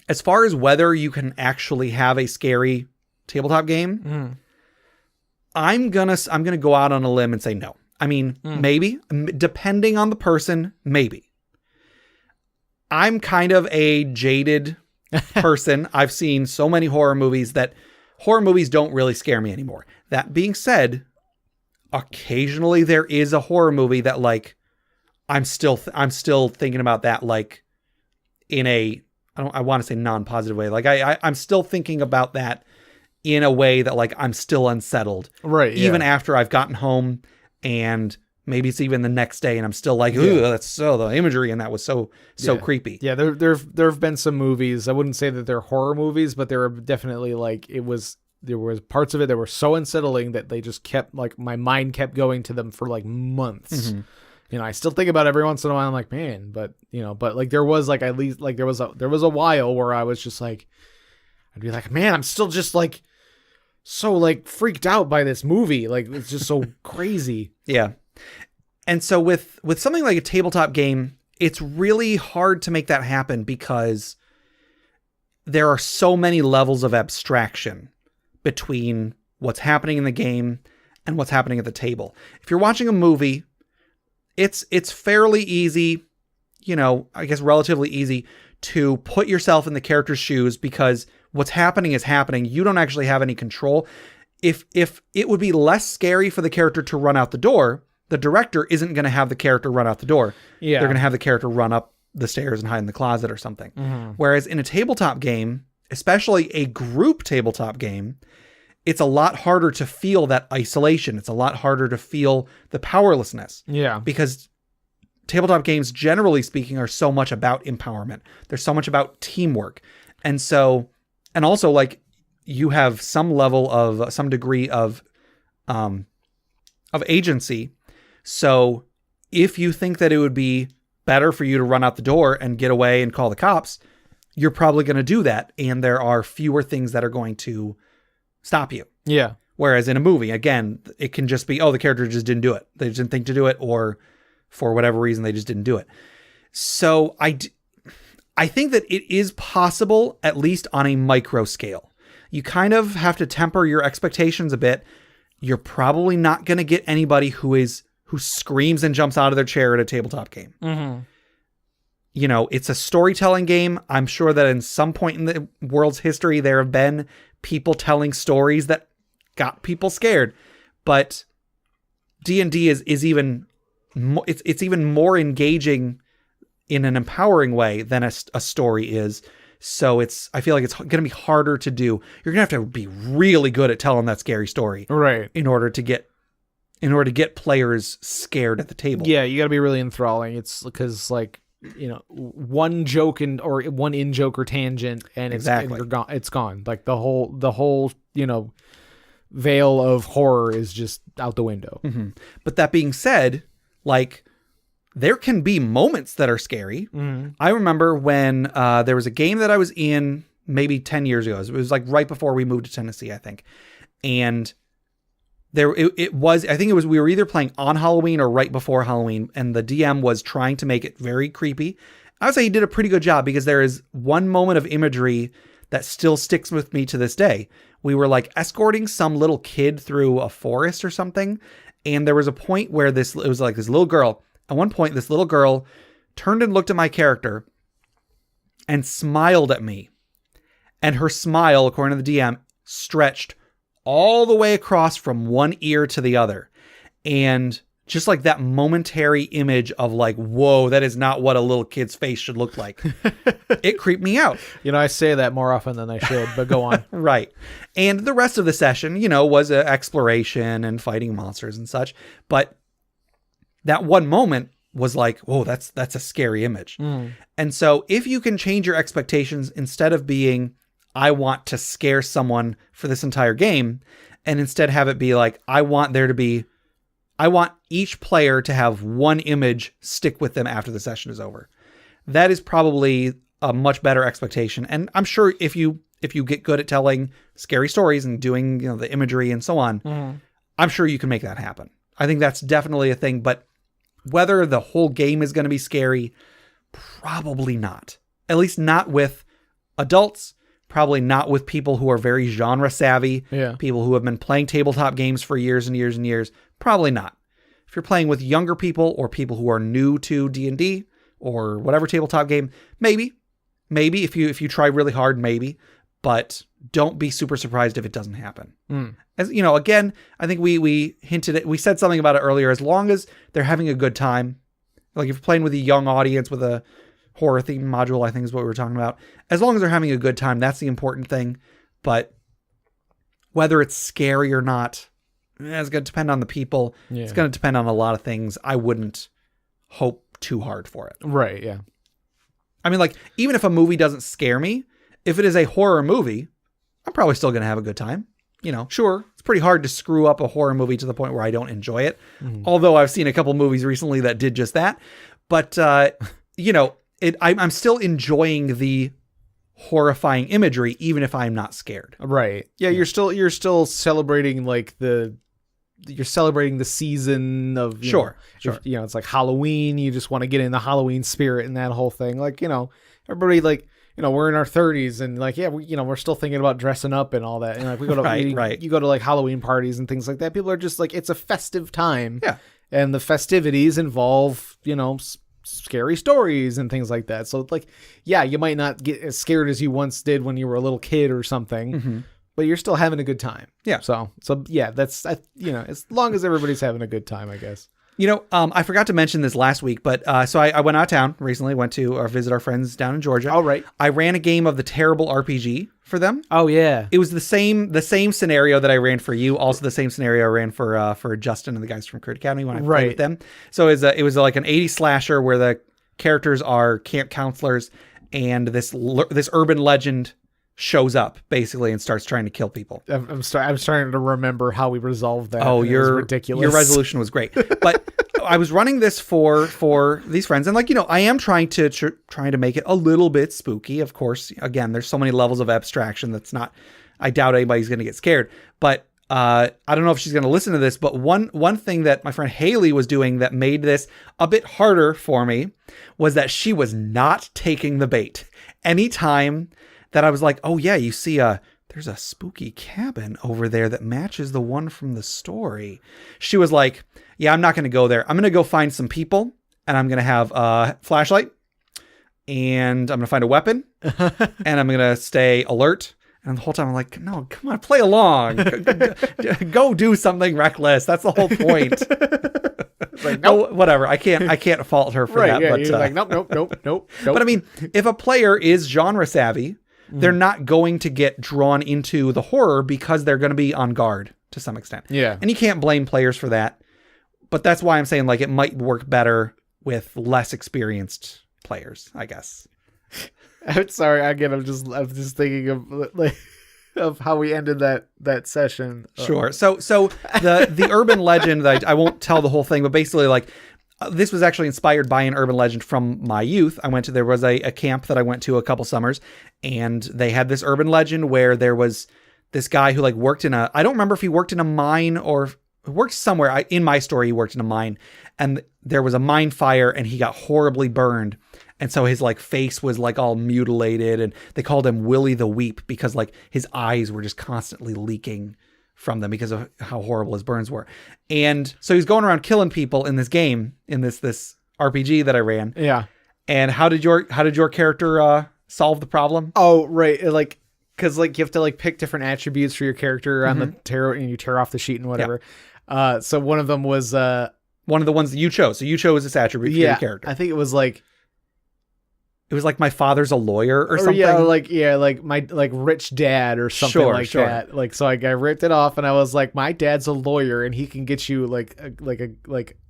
Speaker 1: as far as whether you can actually have a scary tabletop game, I'm gonna go out on a limb and say no. I mean, maybe, depending on the person, maybe. I'm kind of a jaded person. I've seen so many horror movies that horror movies don't really scare me anymore. That being said, occasionally there is a horror movie that like I'm still thinking about that like in a I want to say non-positive way. Like I'm still thinking about that in a way that like I'm still unsettled.
Speaker 2: Right.
Speaker 1: Even after I've gotten home and maybe it's even the next day and I'm still like, ooh, that's so the imagery and that was so creepy.
Speaker 2: Yeah, there have been some movies. I wouldn't say that they're horror movies, but there are definitely like there was parts of it that were so unsettling that they just kept like my mind kept going to them for like months.
Speaker 1: Mm-hmm.
Speaker 2: You know, I still think about it every once in a while. I'm like, man, but like there was like at least like there was a while where I was just like, I'd be like, man, I'm still just like so like freaked out by this movie. Like it's just so crazy.
Speaker 1: Yeah. And so with something like a tabletop game, it's really hard to make that happen because there are so many levels of abstraction between what's happening in the game and what's happening at the table. If you're watching a movie, it's fairly easy, I guess relatively easy to put yourself in the character's shoes because what's happening is happening. You don't actually have any control. If it would be less scary for the character to run out the door, the director isn't going to have the character run out the door.
Speaker 2: Yeah.
Speaker 1: They're going to have the character run up the stairs and hide in the closet or something. Mm-hmm. Whereas in a tabletop game, especially a group tabletop game, it's a lot harder to feel that isolation. It's a lot harder to feel the powerlessness.
Speaker 2: Yeah.
Speaker 1: Because tabletop games, generally speaking, are so much about empowerment. They're so much about teamwork. And also like you have some degree of agency. So if you think that it would be better for you to run out the door and get away and call the cops, you're probably going to do that. And there are fewer things that are going to stop you.
Speaker 2: Yeah.
Speaker 1: Whereas in a movie, again, it can just be, the character just didn't do it. They just didn't think to do it, or for whatever reason, they just didn't do it. So I think that it is possible, at least on a micro scale. You kind of have to temper your expectations a bit. You're probably not going to get anybody who screams and jumps out of their chair at a tabletop game.
Speaker 2: Mm-hmm.
Speaker 1: It's a storytelling game. I'm sure that in some point in the world's history, there have been people telling stories that got people scared. But D&D is even more, it's even more engaging in an empowering way than a story is. So I feel like it's going to be harder to do. You're going to have to be really good at telling that scary story.
Speaker 2: Right.
Speaker 1: In order to get players scared at the table.
Speaker 2: Yeah, you got to be really enthralling. It's because like, one joke or one in-joke or tangent and
Speaker 1: exactly.
Speaker 2: It's gone. Like the whole, veil of horror is just out the window.
Speaker 1: Mm-hmm. But that being said, like there can be moments that are scary. Mm-hmm. I remember when there was a game that I was in maybe 10 years ago. It was like right before we moved to Tennessee, I think. And we were either playing on Halloween or right before Halloween, and the DM was trying to make it very creepy. I would say he did a pretty good job because there is one moment of imagery that still sticks with me to this day. We were like escorting some little kid through a forest or something, and there was a point where it was like this little girl. At one point, this little girl turned and looked at my character and smiled at me. And her smile, according to the DM, stretched all the way across from one ear to the other. And just like that momentary image of like, whoa, that is not what a little kid's face should look like. It creeped me out.
Speaker 2: I say that more often than I should, but go on.
Speaker 1: Right. And the rest of the session, was exploration and fighting monsters and such. But that one moment was like, whoa, that's a scary image. Mm. And so if you can change your expectations, instead of being, I want to scare someone for this entire game, and instead have it be like, I want each player to have one image stick with them after the session is over. That is probably a much better expectation. And I'm sure if you get good at telling scary stories and doing, the imagery and so on, mm-hmm. I'm sure you can make that happen. I think that's definitely a thing, but whether the whole game is going to be scary, probably not. At least not with adults, probably not with people who are very genre savvy,
Speaker 2: Yeah.
Speaker 1: people who have been playing tabletop games for years and years and years. Probably not. If you're playing with younger people or people who are new to D&D or whatever tabletop game, maybe if you try really hard, maybe, but don't be super surprised if it doesn't happen. As you know, again, I think we hinted at, we said something about it earlier. As long as they're having a good time, like if you're playing with a young audience with a horror theme module, I think is what we were talking about. As long as they're having a good time, that's the important thing. But whether it's scary or not, it's going to depend on the people.
Speaker 2: Yeah.
Speaker 1: It's going to depend on a lot of things. I wouldn't hope too hard for it.
Speaker 2: Right. Yeah.
Speaker 1: I mean, like, even if a movie doesn't scare me, if it is a horror movie, I'm probably still going to have a good time. You know, sure, it's pretty hard to screw up a horror movie to the point where I don't enjoy it. Although I've seen a couple movies recently that did just that. But, you know, I'm still enjoying the horrifying imagery, even if I'm not scared.
Speaker 2: Right. Yeah. You're still celebrating you're celebrating the season of,
Speaker 1: Sure.
Speaker 2: you know, it's like Halloween. You just want to get in the Halloween spirit and that whole thing. Like, you know, everybody like, you know, we're in our 30s and like, yeah, we're still thinking about dressing up and all that. And like, we go to,
Speaker 1: Right.
Speaker 2: you go to like Halloween parties and things like that. People are just like, it's a festive time.
Speaker 1: Yeah.
Speaker 2: And the festivities involve, you know, scary stories and things like that. So like, yeah, you might not get as scared as you once did when you were a little kid or something, but you're still having a good time.
Speaker 1: Yeah.
Speaker 2: So yeah, that's, you know, as long as everybody's having a good time, I guess.
Speaker 1: You know, I forgot to mention this last week, but so I went out of town recently, went to visit our friends down in Georgia.
Speaker 2: Oh, right.
Speaker 1: I ran a game of the Terrible RPG for them.
Speaker 2: Oh, yeah.
Speaker 1: It was the same scenario that I ran for you. Also the same scenario I ran for Justin and the guys from Crit Academy when I played with them. So it was like an 80s slasher where the characters are camp counselors and this urban legend shows up basically and starts trying to kill people.
Speaker 2: I'm starting to remember how we resolved that.
Speaker 1: Oh,
Speaker 2: it was ridiculous.
Speaker 1: Your resolution was great. But I was running this for these friends, and like, you know, I am trying to make it a little bit spooky. Of course, again, there's so many levels of abstraction that's not, I doubt anybody's going to get scared. But I don't know if she's going to listen to this, but one thing that my friend Haley was doing that made this a bit harder for me was that she was not taking the bait. Anytime that I was like, oh yeah, you see there's a spooky cabin over there that matches the one from the story. She was like, yeah, I'm not going to go there. I'm going to go find some people and I'm going to have a flashlight and I'm going to find a weapon and I'm going to stay alert. And the whole time I'm like, no, come on, play along. Go do something reckless. That's the whole point.
Speaker 2: Like, nope.
Speaker 1: Oh, whatever. I can't fault her for
Speaker 2: right,
Speaker 1: that.
Speaker 2: Yeah,
Speaker 1: but
Speaker 2: you're like, nope.
Speaker 1: But I mean, if a player is genre savvy, they're not going to get drawn into the horror because they're going to be on guard to some extent.
Speaker 2: Yeah.
Speaker 1: And you can't blame players for that. But that's why I'm saying like it might work better with less experienced players, I guess.
Speaker 2: I'm sorry. Again, I'm just thinking of like of how we ended that session.
Speaker 1: Sure. So the urban legend that I won't tell the whole thing, but basically like this was actually inspired by an urban legend from my youth. There was a camp that I went to a couple summers, and they had this urban legend where there was this guy who like worked in I don't remember if he worked in a mine or worked somewhere. In my story, he worked in a mine, and there was a mine fire and he got horribly burned. And so his like face was like all mutilated, and they called him Willie the Weep because like his eyes were just constantly leaking from them because of how horrible his burns were. And so he's going around killing people in this game, in this RPG that I ran.
Speaker 2: Yeah.
Speaker 1: And how did your character solve the problem?
Speaker 2: Oh, right. Like, cause like you have to like pick different attributes for your character on the tarot, and you tear off the sheet and whatever. Yeah. So one of them was
Speaker 1: one of the ones that you chose. So you chose this attribute for your character.
Speaker 2: I think it was like,
Speaker 1: it was like my father's a lawyer or something.
Speaker 2: Like my like rich dad or something
Speaker 1: sure.
Speaker 2: that. Like, so I ripped it off and I was like, my dad's a lawyer and he can get you like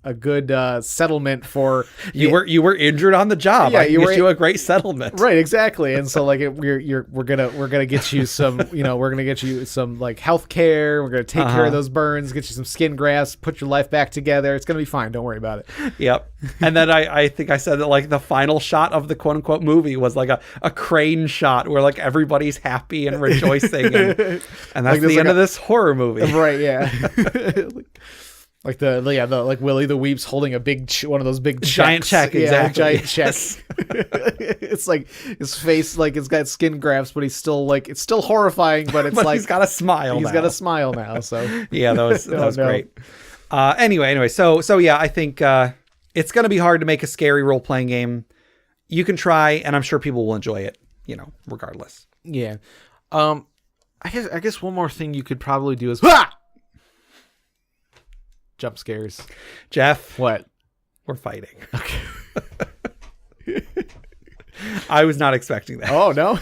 Speaker 2: a good settlement for
Speaker 1: you were injured on the job.
Speaker 2: Yeah,
Speaker 1: I can get you a great settlement.
Speaker 2: Right, exactly. And so like we're gonna get you some, we're gonna get you some like health care. We're gonna take care of those burns, get you some skin grafts, put your life back together. It's gonna be fine. Don't worry about it.
Speaker 1: Yep. And then I think I said that like the final shot of the quote unquote movie was like a crane shot where like everybody's happy and rejoicing, and that's like the end of this horror movie.
Speaker 2: Right. Yeah. Like the Willie the Weeps holding a big one of those big
Speaker 1: giant
Speaker 2: checks.
Speaker 1: check, exactly.
Speaker 2: Giant checks. It's like his face, like it's got skin grafts, but he's still like it's still horrifying, but it's like
Speaker 1: he's got a smile.
Speaker 2: He's got a smile now. So
Speaker 1: yeah, that was great. Anyway, so yeah, I think it's gonna be hard to make a scary role playing game. You can try, and I'm sure people will enjoy it. Regardless.
Speaker 2: Yeah. I guess one more thing you could probably do is jump scares.
Speaker 1: Jeff,
Speaker 2: what?
Speaker 1: We're fighting.
Speaker 2: Okay.
Speaker 1: I was not expecting that.
Speaker 2: Oh no.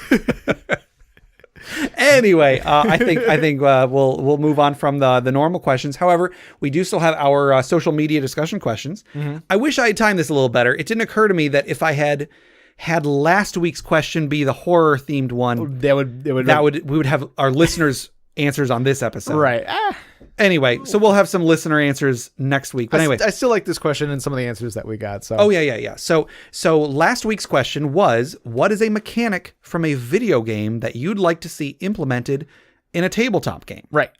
Speaker 1: Anyway, I think we'll move on from the normal questions. However, we do still have our social media discussion questions. Mm-hmm. I wish I had timed this a little better. It didn't occur to me that if I had last week's question be the horror themed one, we would have our listeners' answers on this episode.
Speaker 2: Right.
Speaker 1: Anyway, so we'll have some listener answers next week. But anyway,
Speaker 2: I still like this question and some of the answers that we got. So.
Speaker 1: Oh yeah. So last week's question was, what is a mechanic from a video game that you'd like to see implemented in a tabletop game?
Speaker 2: Right.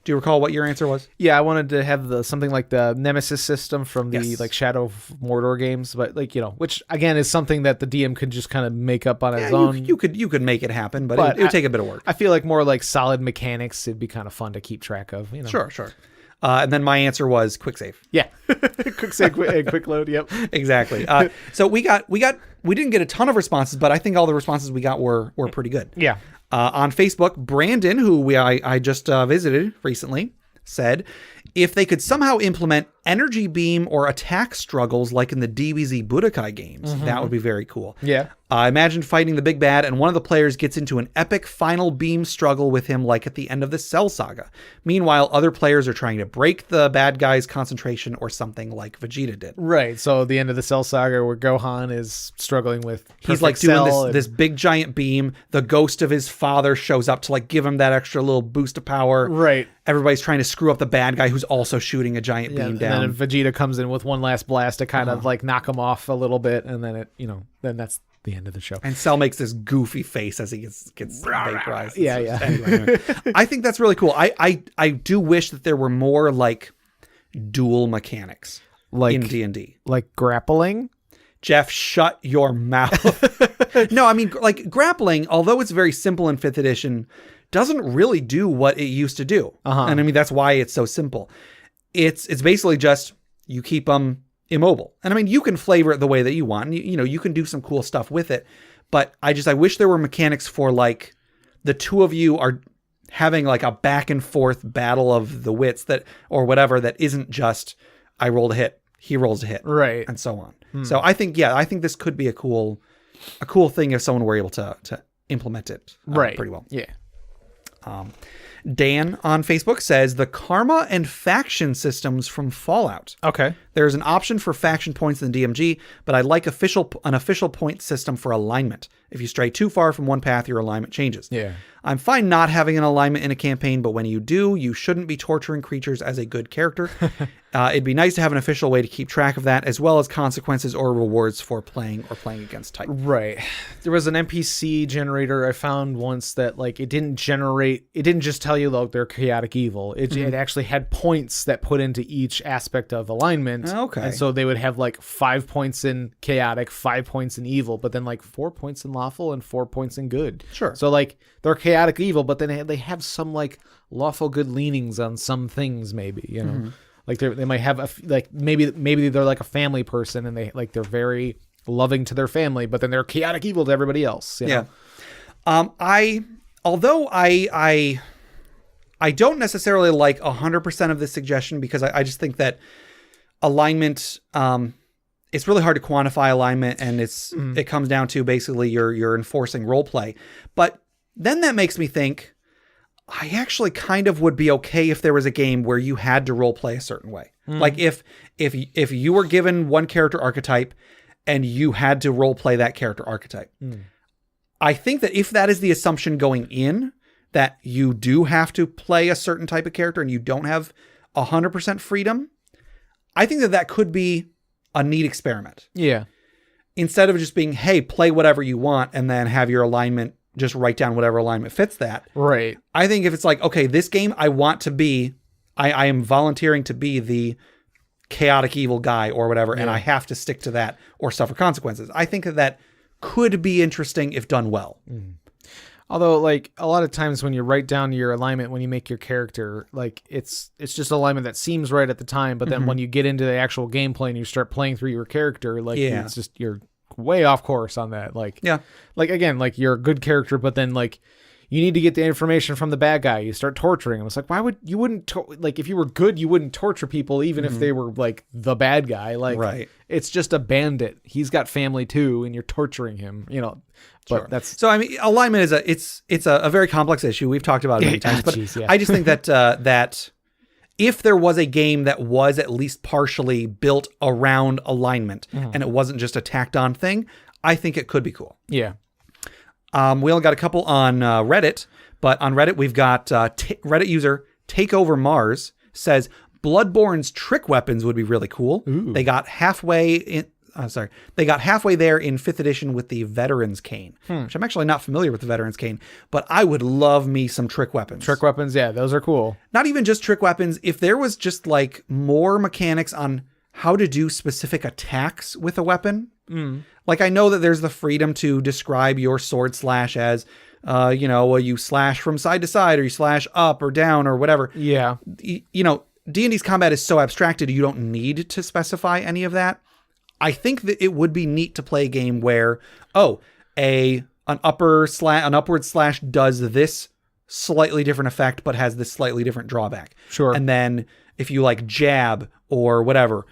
Speaker 1: Do you recall what your answer was?
Speaker 2: Yeah, I wanted to have something like the Nemesis system from the Shadow of Mordor games, but which again is something that the DM could just kind of make up on his own.
Speaker 1: You could make it happen, but it would take a bit of work.
Speaker 2: I feel like more like solid mechanics. It'd be kind of fun to keep track of.
Speaker 1: Sure. And then my answer was quick save.
Speaker 2: Yeah, quick save, quick load. Yep,
Speaker 1: exactly. So we didn't get a ton of responses, but I think all the responses we got were pretty good.
Speaker 2: Yeah.
Speaker 1: On Facebook, Brandon, who I just visited recently, said, if they could somehow implement energy beam or attack struggles like in the DBZ Budokai games, that would be very cool.
Speaker 2: Yeah.
Speaker 1: Imagine fighting the big bad and one of the players gets into an epic final beam struggle with him like at the end of the Cell Saga. Meanwhile, other players are trying to break the bad guy's concentration or something like Vegeta did.
Speaker 2: Right. So the end of the Cell Saga where Gohan is struggling with
Speaker 1: he's like doing this big giant beam. The ghost of his father shows up to like give him that extra little boost of power.
Speaker 2: Right.
Speaker 1: Everybody's trying to screw up the bad guy who's also shooting a giant beam down.
Speaker 2: And then Vegeta comes in with one last blast to kind of like knock him off a little bit, and then then that's the end of the show.
Speaker 1: And Cell makes this goofy face as he gets vaporized.
Speaker 2: Yeah.
Speaker 1: Anyway. I think that's really cool. I do wish that there were more like dual mechanics in D&D.
Speaker 2: Like grappling?
Speaker 1: Jeff, shut your mouth. No, I mean, like grappling, although it's very simple in 5th edition, doesn't really do what it used to do. And I mean, that's why it's so simple. It's basically just you keep them immobile. And I mean, you can flavor it the way that you want. You can do some cool stuff with it. But I wish there were mechanics for like the two of you are having like a back and forth battle of the wits or whatever that isn't just I rolled a hit, he rolls a hit,
Speaker 2: right,
Speaker 1: and so on. So I think this could be a cool thing if someone were able to implement it pretty well.
Speaker 2: Yeah.
Speaker 1: Dan on Facebook says the karma and faction systems from Fallout.
Speaker 2: Okay.
Speaker 1: There's an option for faction points in the DMG, but I'd like an official point system for alignment. If you stray too far from one path, your alignment changes.
Speaker 2: Yeah.
Speaker 1: I'm fine not having an alignment in a campaign, but when you do, you shouldn't be torturing creatures as a good character. It'd be nice to have an official way to keep track of that, as well as consequences or rewards for playing against type.
Speaker 2: Right. There was an NPC generator I found once that like it didn't just tell you like they're chaotic evil. It actually had points that put into each aspect of alignment.
Speaker 1: Okay.
Speaker 2: And so they would have like 5 points in chaotic, 5 points in evil, but then like 4 points in lawful and 4 points in good.
Speaker 1: Sure.
Speaker 2: So like they're chaotic evil, but then they have some like lawful good leanings on some things, maybe, Like they might have maybe they're like a family person and they're very loving to their family, but then they're chaotic evil to everybody else. You know?
Speaker 1: Although I don't necessarily like 100% of this suggestion because I just think that alignment, it's really hard to quantify alignment, and it comes down to basically you're enforcing role play. But then that makes me think I actually kind of would be okay if there was a game where you had to role play a certain way. Like if you were given one character archetype and you had to role play that character archetype. I think that if that is the assumption going in, that you do have to play a certain type of character and you don't have 100% freedom, I think that could be a neat experiment.
Speaker 2: Yeah. Instead
Speaker 1: of just being, hey, play whatever you want and then have your alignment, just write down whatever alignment fits that.
Speaker 2: Right.
Speaker 1: I think if it's like, okay, this game I want to be, I am volunteering to be the chaotic evil guy or whatever, and I have to stick to that or suffer consequences. I think that could be interesting if done well.
Speaker 2: Although, like, a lot of times when you write down your alignment, when you make your character, like, it's just alignment that seems right at the time, but then when you get into the actual gameplay and you start playing through your character, like, it's just, you're way off course on that. Like, like, again, like, you're a good character, but then, like, you need to get the information from the bad guy. You start torturing him. It's like, why would you wouldn't like, if you were good, you wouldn't torture people even if they were like the bad guy. Like, it's just a bandit. He's got family too, and you're torturing him. You know, but that's
Speaker 1: so. I mean, alignment is it's a very complex issue. We've talked about it many times, but I just think that that if there was a game that was at least partially built around alignment and it wasn't just a tacked on thing, I think it could be cool.
Speaker 2: Yeah.
Speaker 1: We only got a couple on Reddit, but on Reddit we've got Reddit user Takeover Mars says Bloodborne's trick weapons would be really cool. Ooh. They got halfway in. They got halfway there in 5th edition with the Veteran's Cane, which I'm actually not familiar with the Veteran's Cane, but I would love me some trick weapons.
Speaker 2: Trick weapons, yeah, those are cool.
Speaker 1: Not even just trick weapons. If there was just like more mechanics on how to do specific attacks with a weapon. Like, I know that there's the freedom to describe your sword slash as, you slash from side to side, or you slash up or down or whatever.
Speaker 2: Yeah.
Speaker 1: D&D's combat is so abstracted, you don't need to specify any of that. I think that it would be neat to play a game where, an upward slash does this slightly different effect, but has this slightly different drawback.
Speaker 2: Sure.
Speaker 1: And then if you like jab or whatever,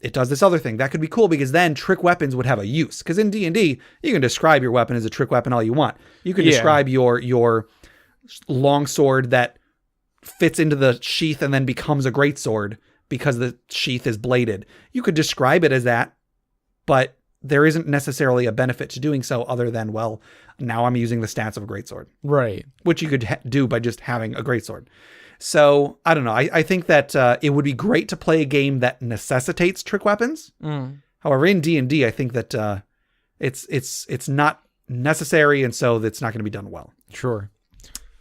Speaker 1: it does this other thing. That could be cool because then trick weapons would have a use. Because in D&D, you can describe your weapon as a trick weapon all you want. You can describe your longsword that fits into the sheath and then becomes a greatsword because the sheath is bladed. You could describe it as that, but there isn't necessarily a benefit to doing so other than, well, now I'm using the stats of a greatsword.
Speaker 2: Right.
Speaker 1: Which you could do by just having a greatsword. So, I don't know. I think that it would be great to play a game that necessitates trick weapons. However, in D&D, I think that it's not necessary, and so it's not going to be done well.
Speaker 2: Sure.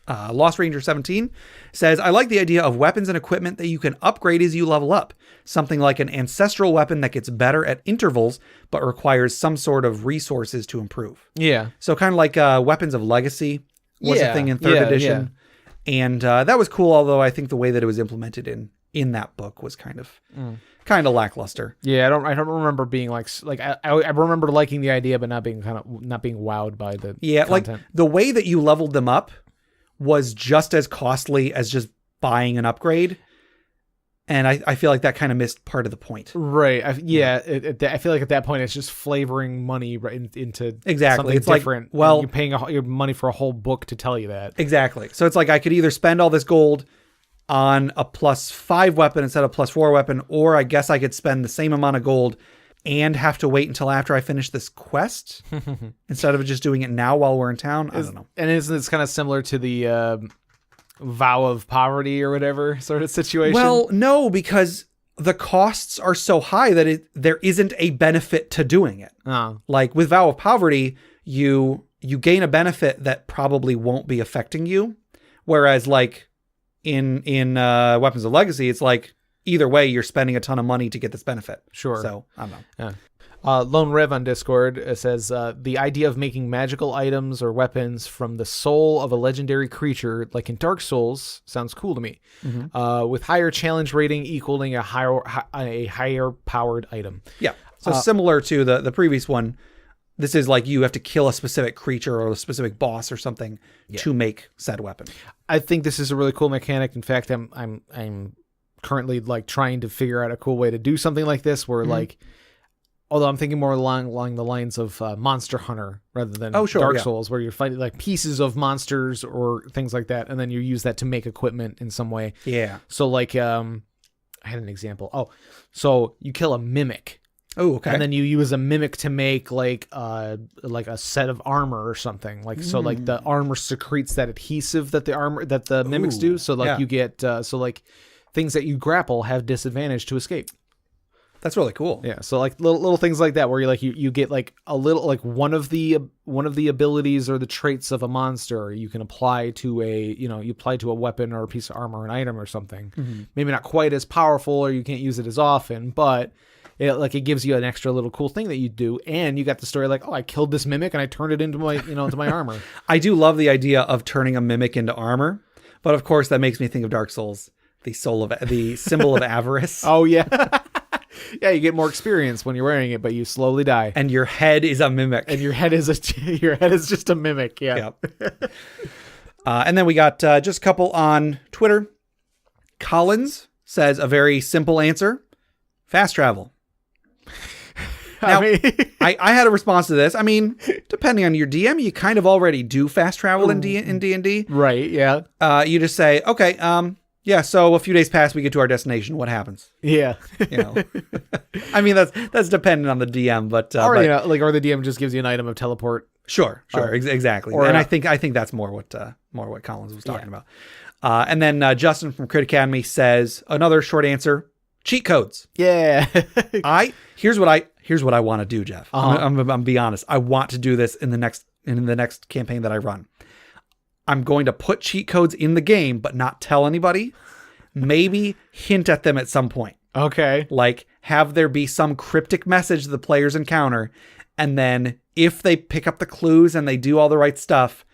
Speaker 1: Lost Ranger 17 says, I like the idea of weapons and equipment that you can upgrade as you level up. Something like an ancestral weapon that gets better at intervals, but requires some sort of resources to improve.
Speaker 2: Yeah.
Speaker 1: So kind of like Weapons of Legacy was a thing in 3rd edition. Yeah. And that was cool, although I think the way that it was implemented in that book was kind of lackluster.
Speaker 2: Yeah, I don't remember being like I remember liking the idea, but not being wowed by the content.
Speaker 1: Like the way that you leveled them up was just as costly as just buying an upgrade. And I feel like that kind of missed part of the point.
Speaker 2: Right. I feel like at that point, it's just flavoring money right into
Speaker 1: something it's
Speaker 2: different.
Speaker 1: Like, well,
Speaker 2: you're paying your money for a whole book to tell you that.
Speaker 1: Exactly. So it's like I could either spend all this gold on a +5 weapon instead of +4 weapon, or I guess I could spend the same amount of gold and have to wait until after I finish this quest instead of just doing it now while we're in town. I don't know.
Speaker 2: And isn't it kind of similar to the vow of poverty or whatever sort of situation?
Speaker 1: Well, no, because the costs are so high that there isn't a benefit to doing it. Like with vow of poverty, you gain a benefit that probably won't be affecting you, whereas like in Weapons of Legacy, it's like either way you're spending a ton of money to get this benefit.
Speaker 2: Sure.
Speaker 1: So I don't know.
Speaker 2: Yeah. Lone Rev on Discord says, the idea of making magical items or weapons from the soul of a legendary creature, like in Dark Souls, sounds cool to me. With higher challenge rating equaling a higher powered item.
Speaker 1: Yeah. So similar to the previous one, this is like you have to kill a specific creature or a specific boss or something to make said weapon.
Speaker 2: I think this is a really cool mechanic. In fact, I'm currently like trying to figure out a cool way to do something like this where like, although I'm thinking more along the lines of Monster Hunter rather than Dark Souls, where you're fighting like pieces of monsters or things like that, and then you use that to make equipment in some way.
Speaker 1: Yeah.
Speaker 2: So like, I had an example. So you kill a mimic.
Speaker 1: Oh, okay.
Speaker 2: And then you use a mimic to make like a set of armor or something. Like so, like the armor secretes that adhesive that the mimics do. So like you get so like things that you grapple have disadvantage to escape.
Speaker 1: That's really cool.
Speaker 2: Yeah, so like little things like that where you get like a little like one of the abilities or the traits of a monster you can apply to you apply to a weapon or a piece of armor or an item or something.
Speaker 1: Mm-hmm.
Speaker 2: Maybe not quite as powerful or you can't use it as often, but it gives you an extra little cool thing that you do, and you got the story like, oh, I killed this mimic and I turned it into my into my armor.
Speaker 1: I do love the idea of turning a mimic into armor, but of course that makes me think of Dark Souls, the symbol of avarice.
Speaker 2: Oh yeah. Yeah, you get more experience when you're wearing it, but you slowly die.
Speaker 1: And your head is a mimic.
Speaker 2: And your head is just a mimic. Yeah.
Speaker 1: Yep. And then we got just a couple on Twitter. Collins says a very simple answer: fast travel. Now, I had a response to this. I mean, depending on your DM, you kind of already do fast travel in D&D.
Speaker 2: Right. Yeah.
Speaker 1: You just say, okay, yeah, so a few days pass, we get to our destination. What happens?
Speaker 2: Yeah.
Speaker 1: I mean, that's dependent on the DM, but
Speaker 2: or the DM just gives you an item of teleport.
Speaker 1: Sure, exactly. And I think that's more what Collins was talking about. And then Justin from Crit Academy says another short answer: cheat codes.
Speaker 2: Yeah.
Speaker 1: Here's what I want to do, Jeff. I'm gonna be honest. I want to do this in the next campaign that I run. I'm going to put cheat codes in the game, but not tell anybody. Maybe hint at them at some point.
Speaker 2: Okay.
Speaker 1: Like have there be some cryptic message the players encounter, and then if they pick up the clues and they do all the right stuff,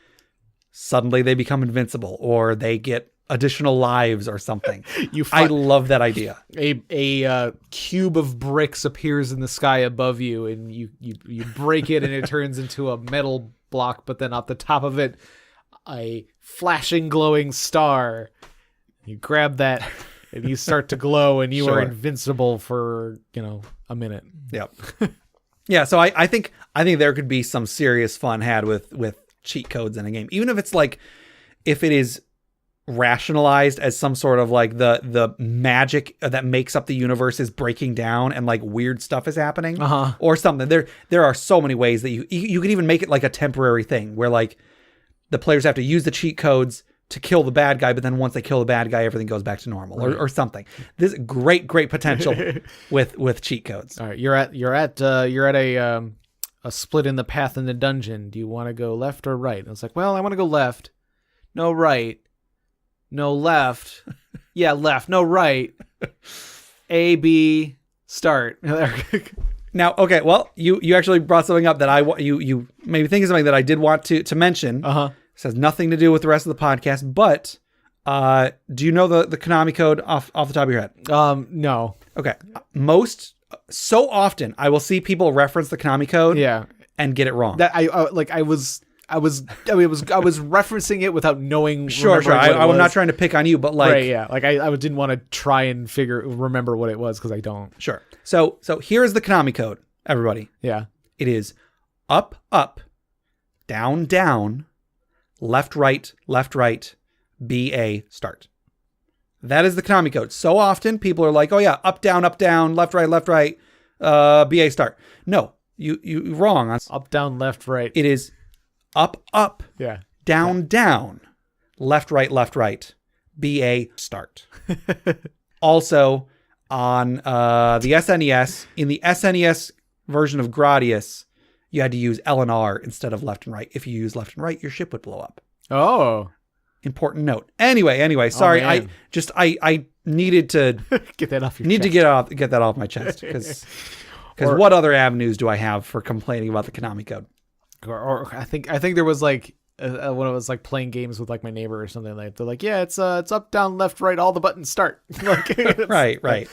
Speaker 1: suddenly they become invincible or they get additional lives or something. I love that idea.
Speaker 2: A cube of bricks appears in the sky above you, and you break it, and it turns into a metal block. But then off the top of it, a flashing, glowing star. You grab that, and you start to glow, and you are invincible for a minute.
Speaker 1: Yep. Yeah. So I think there could be some serious fun had with cheat codes in a game, even if it's like if it is rationalized as some sort of like the magic that makes up the universe is breaking down and like weird stuff is happening or something. There are so many ways that you can even make it like a temporary thing where like the players have to use the cheat codes to kill the bad guy, but then once they kill the bad guy, everything goes back to normal or something. This great potential with cheat codes.
Speaker 2: All right, you're at a split in the path in the dungeon. Do you want to go left or right? And it's like, well, I want to go left. No, right. No, left. Yeah, left. No, right. A, B, start.
Speaker 1: Now, okay, well, you actually brought something up that you maybe think of something that I did want to mention. This has nothing to do with the rest of the podcast, but do you know the Konami code off the top of your head?
Speaker 2: No.
Speaker 1: Okay. So often I will see people reference the Konami code and get it wrong.
Speaker 2: That I was referencing it without knowing.
Speaker 1: Sure. I'm not trying to pick on you, but like,
Speaker 2: right, yeah. Like I didn't want to try and remember what it was because I don't.
Speaker 1: Sure. So here is the Konami code, everybody.
Speaker 2: Yeah.
Speaker 1: It is up, down, down, left, right, BA, start. That is the Konami code. So often people are like, oh yeah, up, down, left, right, BA, start. No, you wrong.
Speaker 2: Up, down, left, right.
Speaker 1: It is up,
Speaker 2: yeah,
Speaker 1: down, left, right, BA, start. Also, on the SNES, in the SNES version of Gradius, you had to use L and R instead of left and right. If you use left and right, your ship would blow up.
Speaker 2: Oh.
Speaker 1: Important note. Anyway, sorry. I needed to
Speaker 2: get that off your
Speaker 1: chest. Get that off my chest because what other avenues do I have for complaining about the Konami code?
Speaker 2: Or I think there was like when I was like playing games with like my neighbor or something, like they're like, yeah, it's up, down, left, right, all the buttons start. Like,
Speaker 1: right.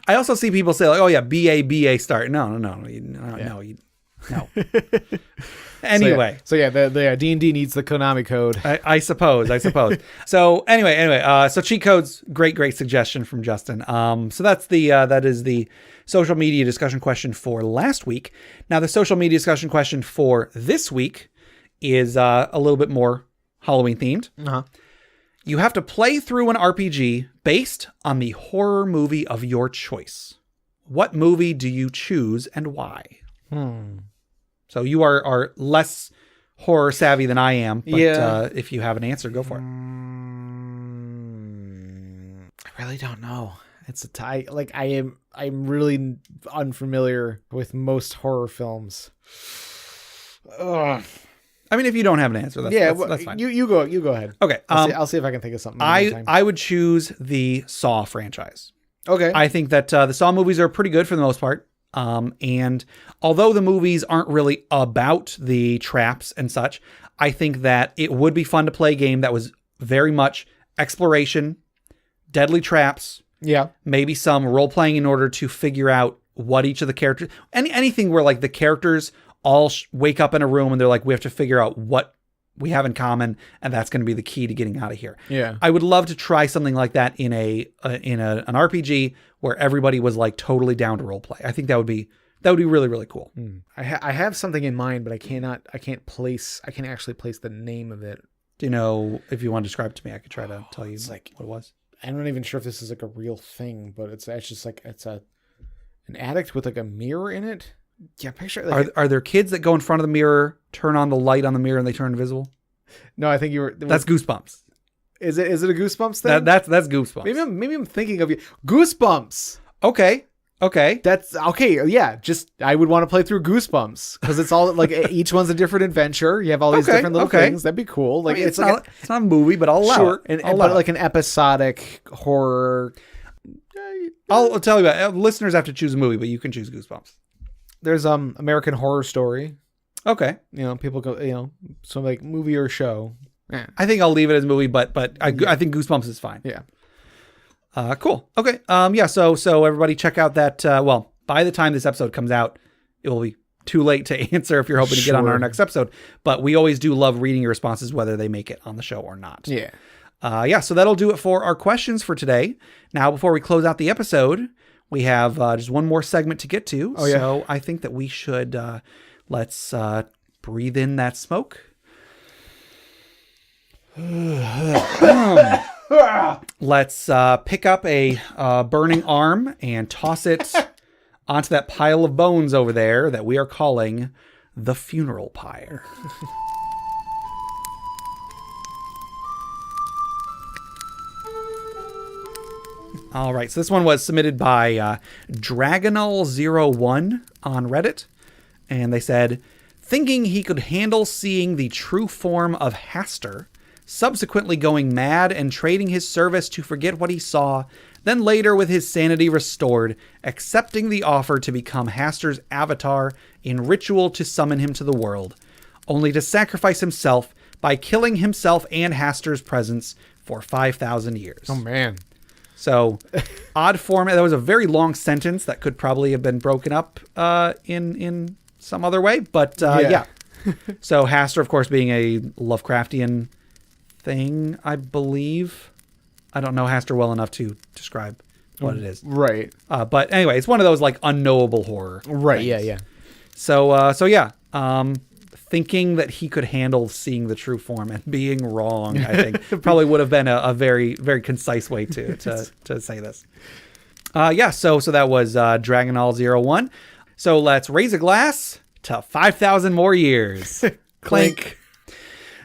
Speaker 1: I also see people say like, oh yeah, BA start. No. Anyway,
Speaker 2: so the D&D needs the Konami code.
Speaker 1: I suppose. So anyway, so cheat codes, great suggestion from Justin. So that is the social media discussion question for last week. Now the social media discussion question for this week is a little bit more Halloween themed. You have to play through an RPG based on the horror movie of your choice. What movie do you choose and why? So you are less horror savvy than I am, but if you have an answer, go for it.
Speaker 2: I really don't know. It's a tie. Like I'm really unfamiliar with most horror films. Ugh.
Speaker 1: I mean, if you don't have an answer, that's fine.
Speaker 2: You go ahead.
Speaker 1: Okay.
Speaker 2: I'll see if I can think of something.
Speaker 1: I would choose the Saw franchise.
Speaker 2: Okay.
Speaker 1: I think that the Saw movies are pretty good for the most part. And although the movies aren't really about the traps and such, I think that it would be fun to play a game that was very much exploration, deadly traps, maybe some role playing in order to figure out what each of the characters, anything where like the characters all wake up in a room and they're like, we have to figure out what we have in common, and that's going to be the key to getting out of here.
Speaker 2: Yeah,
Speaker 1: I would love to try something like that in an RPG where everybody was like totally down to role play. I think that would be really, really cool.
Speaker 2: I have something in mind, but I can't actually place the name of it.
Speaker 1: Do you know, if you want to describe it to me, I could try to tell you like what it was.
Speaker 2: I'm not even sure if this is like a real thing, but it's just like an addict with like a mirror in it. Yeah, picture. Like,
Speaker 1: are there kids that go in front of the mirror, turn on the light on the mirror, and they turn invisible?
Speaker 2: No, I think you were.
Speaker 1: That's Goosebumps.
Speaker 2: Is it a Goosebumps thing?
Speaker 1: That's Goosebumps.
Speaker 2: Maybe I'm thinking of you. Goosebumps.
Speaker 1: Okay.
Speaker 2: That's okay. Yeah, just I would want to play through Goosebumps because it's all like each one's a different adventure. You have all these different little things. That'd be cool. Like
Speaker 1: it's not a movie, but I'll allow it.
Speaker 2: But like an episodic horror.
Speaker 1: I'll tell you what. Listeners have to choose a movie, but you can choose Goosebumps.
Speaker 2: There's American Horror Story.
Speaker 1: Okay.
Speaker 2: People go, so like movie or show.
Speaker 1: I think I'll leave it as a movie, but I think Goosebumps is fine.
Speaker 2: Yeah.
Speaker 1: Cool. Okay. So everybody check out that, by the time this episode comes out, it will be too late to answer if you're hoping to get on our next episode, but we always do love reading your responses, whether they make it on the show or not.
Speaker 2: Yeah.
Speaker 1: So that'll do it for our questions for today. Now, before we close out the episode, we have just one more segment to get to.
Speaker 2: Oh, yeah.
Speaker 1: So I think that we should, let's breathe in that smoke. Let's pick up a burning arm and toss it onto that pile of bones over there that we are calling the funeral pyre. All right, so this one was submitted by Dragonal01 on Reddit, and they said, thinking he could handle seeing the true form of Haster, subsequently going mad and trading his service to forget what he saw, then later with his sanity restored, accepting the offer to become Haster's avatar in ritual to summon him to the world, only to sacrifice himself by killing himself and Haster's presence for 5,000 years.
Speaker 2: Oh, man.
Speaker 1: So, odd format. That was a very long sentence that could probably have been broken up in some other way, but yeah. So, Haster, of course, being a Lovecraftian thing, I believe. I don't know Haster well enough to describe what it is.
Speaker 2: Right.
Speaker 1: But anyway, it's one of those like unknowable horror.
Speaker 2: Right.
Speaker 1: Things.
Speaker 2: Yeah.
Speaker 1: So yeah. Thinking that he could handle seeing the true form and being wrong, I think probably would have been a very, very concise way to say this. So that was Dragonal01. So let's raise a glass to 5,000 more years. Clink.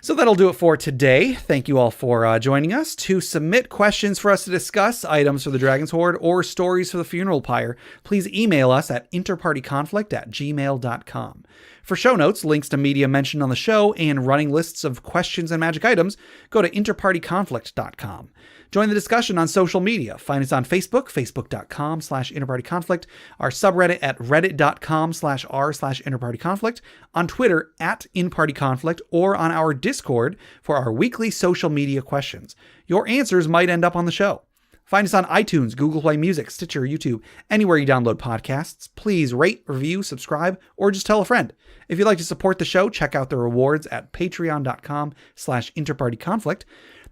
Speaker 1: So that'll do it for today. Thank you all for joining us. To submit questions for us to discuss, items for the Dragon's Hoard, or stories for the funeral pyre, please email us at interpartyconflict@gmail.com. For show notes, links to media mentioned on the show, and running lists of questions and magic items, go to interpartyconflict.com. Join the discussion on social media. Find us on Facebook, facebook.com/interpartyconflict, our subreddit at reddit.com/r/interpartyconflict, on Twitter at InPartyConflict, or on our Discord for our weekly social media questions. Your answers might end up on the show. Find us on iTunes, Google Play Music, Stitcher, YouTube, anywhere you download podcasts. Please rate, review, subscribe, or just tell a friend. If you'd like to support the show, check out the rewards at patreon.com/interpartyconflict.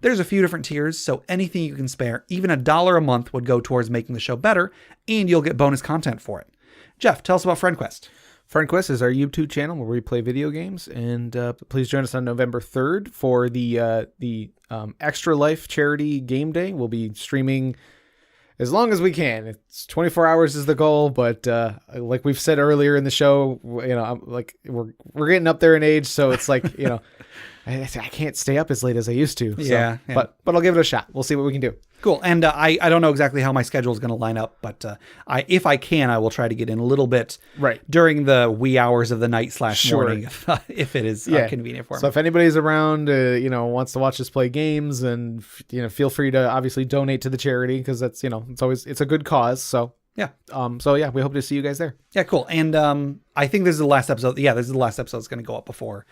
Speaker 1: There's a few different tiers, so anything you can spare, even $1 a month, would go towards making the show better, and you'll get bonus content for it. Jeff, tell us about FriendQuest.
Speaker 2: FriendQuest is our YouTube channel where we play video games, and please join us on November 3rd for the Extra Life charity game day. We'll be streaming as long as we can. It's 24 hours is the goal, but like we've said earlier in the show, we're getting up there in age, so it's like I can't stay up as late as I used to. So,
Speaker 1: yeah.
Speaker 2: But I'll give it a shot. We'll see what we can do.
Speaker 1: Cool. And I don't know exactly how my schedule is going to line up, but if I can, I will try to get in a little bit during the wee hours of the night / morning if it is convenient for me.
Speaker 2: So if anybody's around, wants to watch us play games, and feel free to obviously donate to the charity, because that's it's a good cause. So yeah. We hope to see you guys there. Yeah, cool. And I think this is the last episode. Yeah, this is the last episode that's going to go up before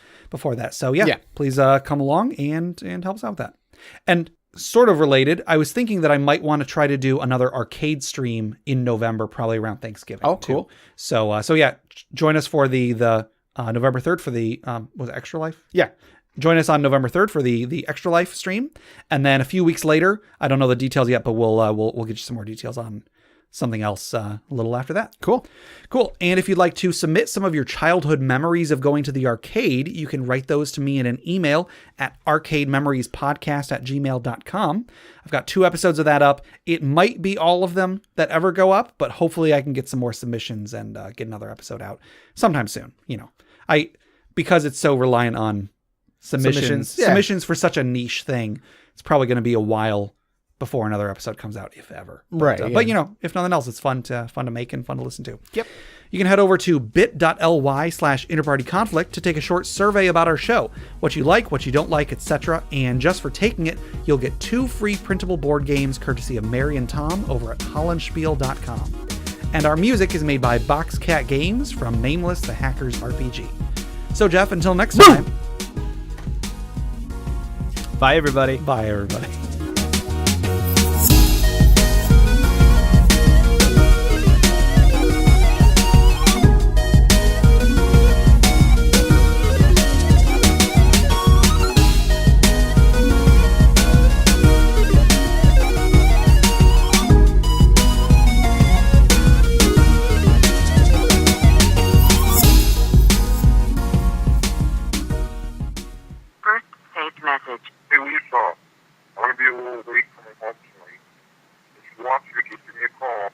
Speaker 2: that. So please come along and help us out with that. And sort of related, I was thinking that I might want to try to do another arcade stream in November, probably around Thanksgiving. Oh, cool. Too. So join us for the November 3rd for the was it Extra Life? Yeah. Join us on November 3rd for the Extra Life stream, and then a few weeks later, I don't know the details yet, but we'll get you some more details on something else a little after that. Cool. And if you'd like to submit some of your childhood memories of going to the arcade, you can write those to me in an email at arcadememoriespodcast@gmail.com. I've got 2 episodes of that up. It might be all of them that ever go up, but hopefully I can get some more submissions and get another episode out sometime soon. Because it's so reliant on submissions for such a niche thing, it's probably going to be a while before another episode comes out, if ever. But if nothing else, it's fun to make and fun to listen to. Yep. You can head over to bit.ly/InterPartyConflict to take a short survey about our show, what you like, what you don't like, etc. And just for taking it, you'll get 2 free printable board games courtesy of Mary and Tom over at hollandspiel.com. And our music is made by Boxcat Games from Nameless the Hackers RPG. So Jeff, until next time. Bye everybody.
Speaker 1: Bye everybody.
Speaker 3: Message. Hey Lisa, I'm going to be a little late for my home tonight. If you want to, just give me a call.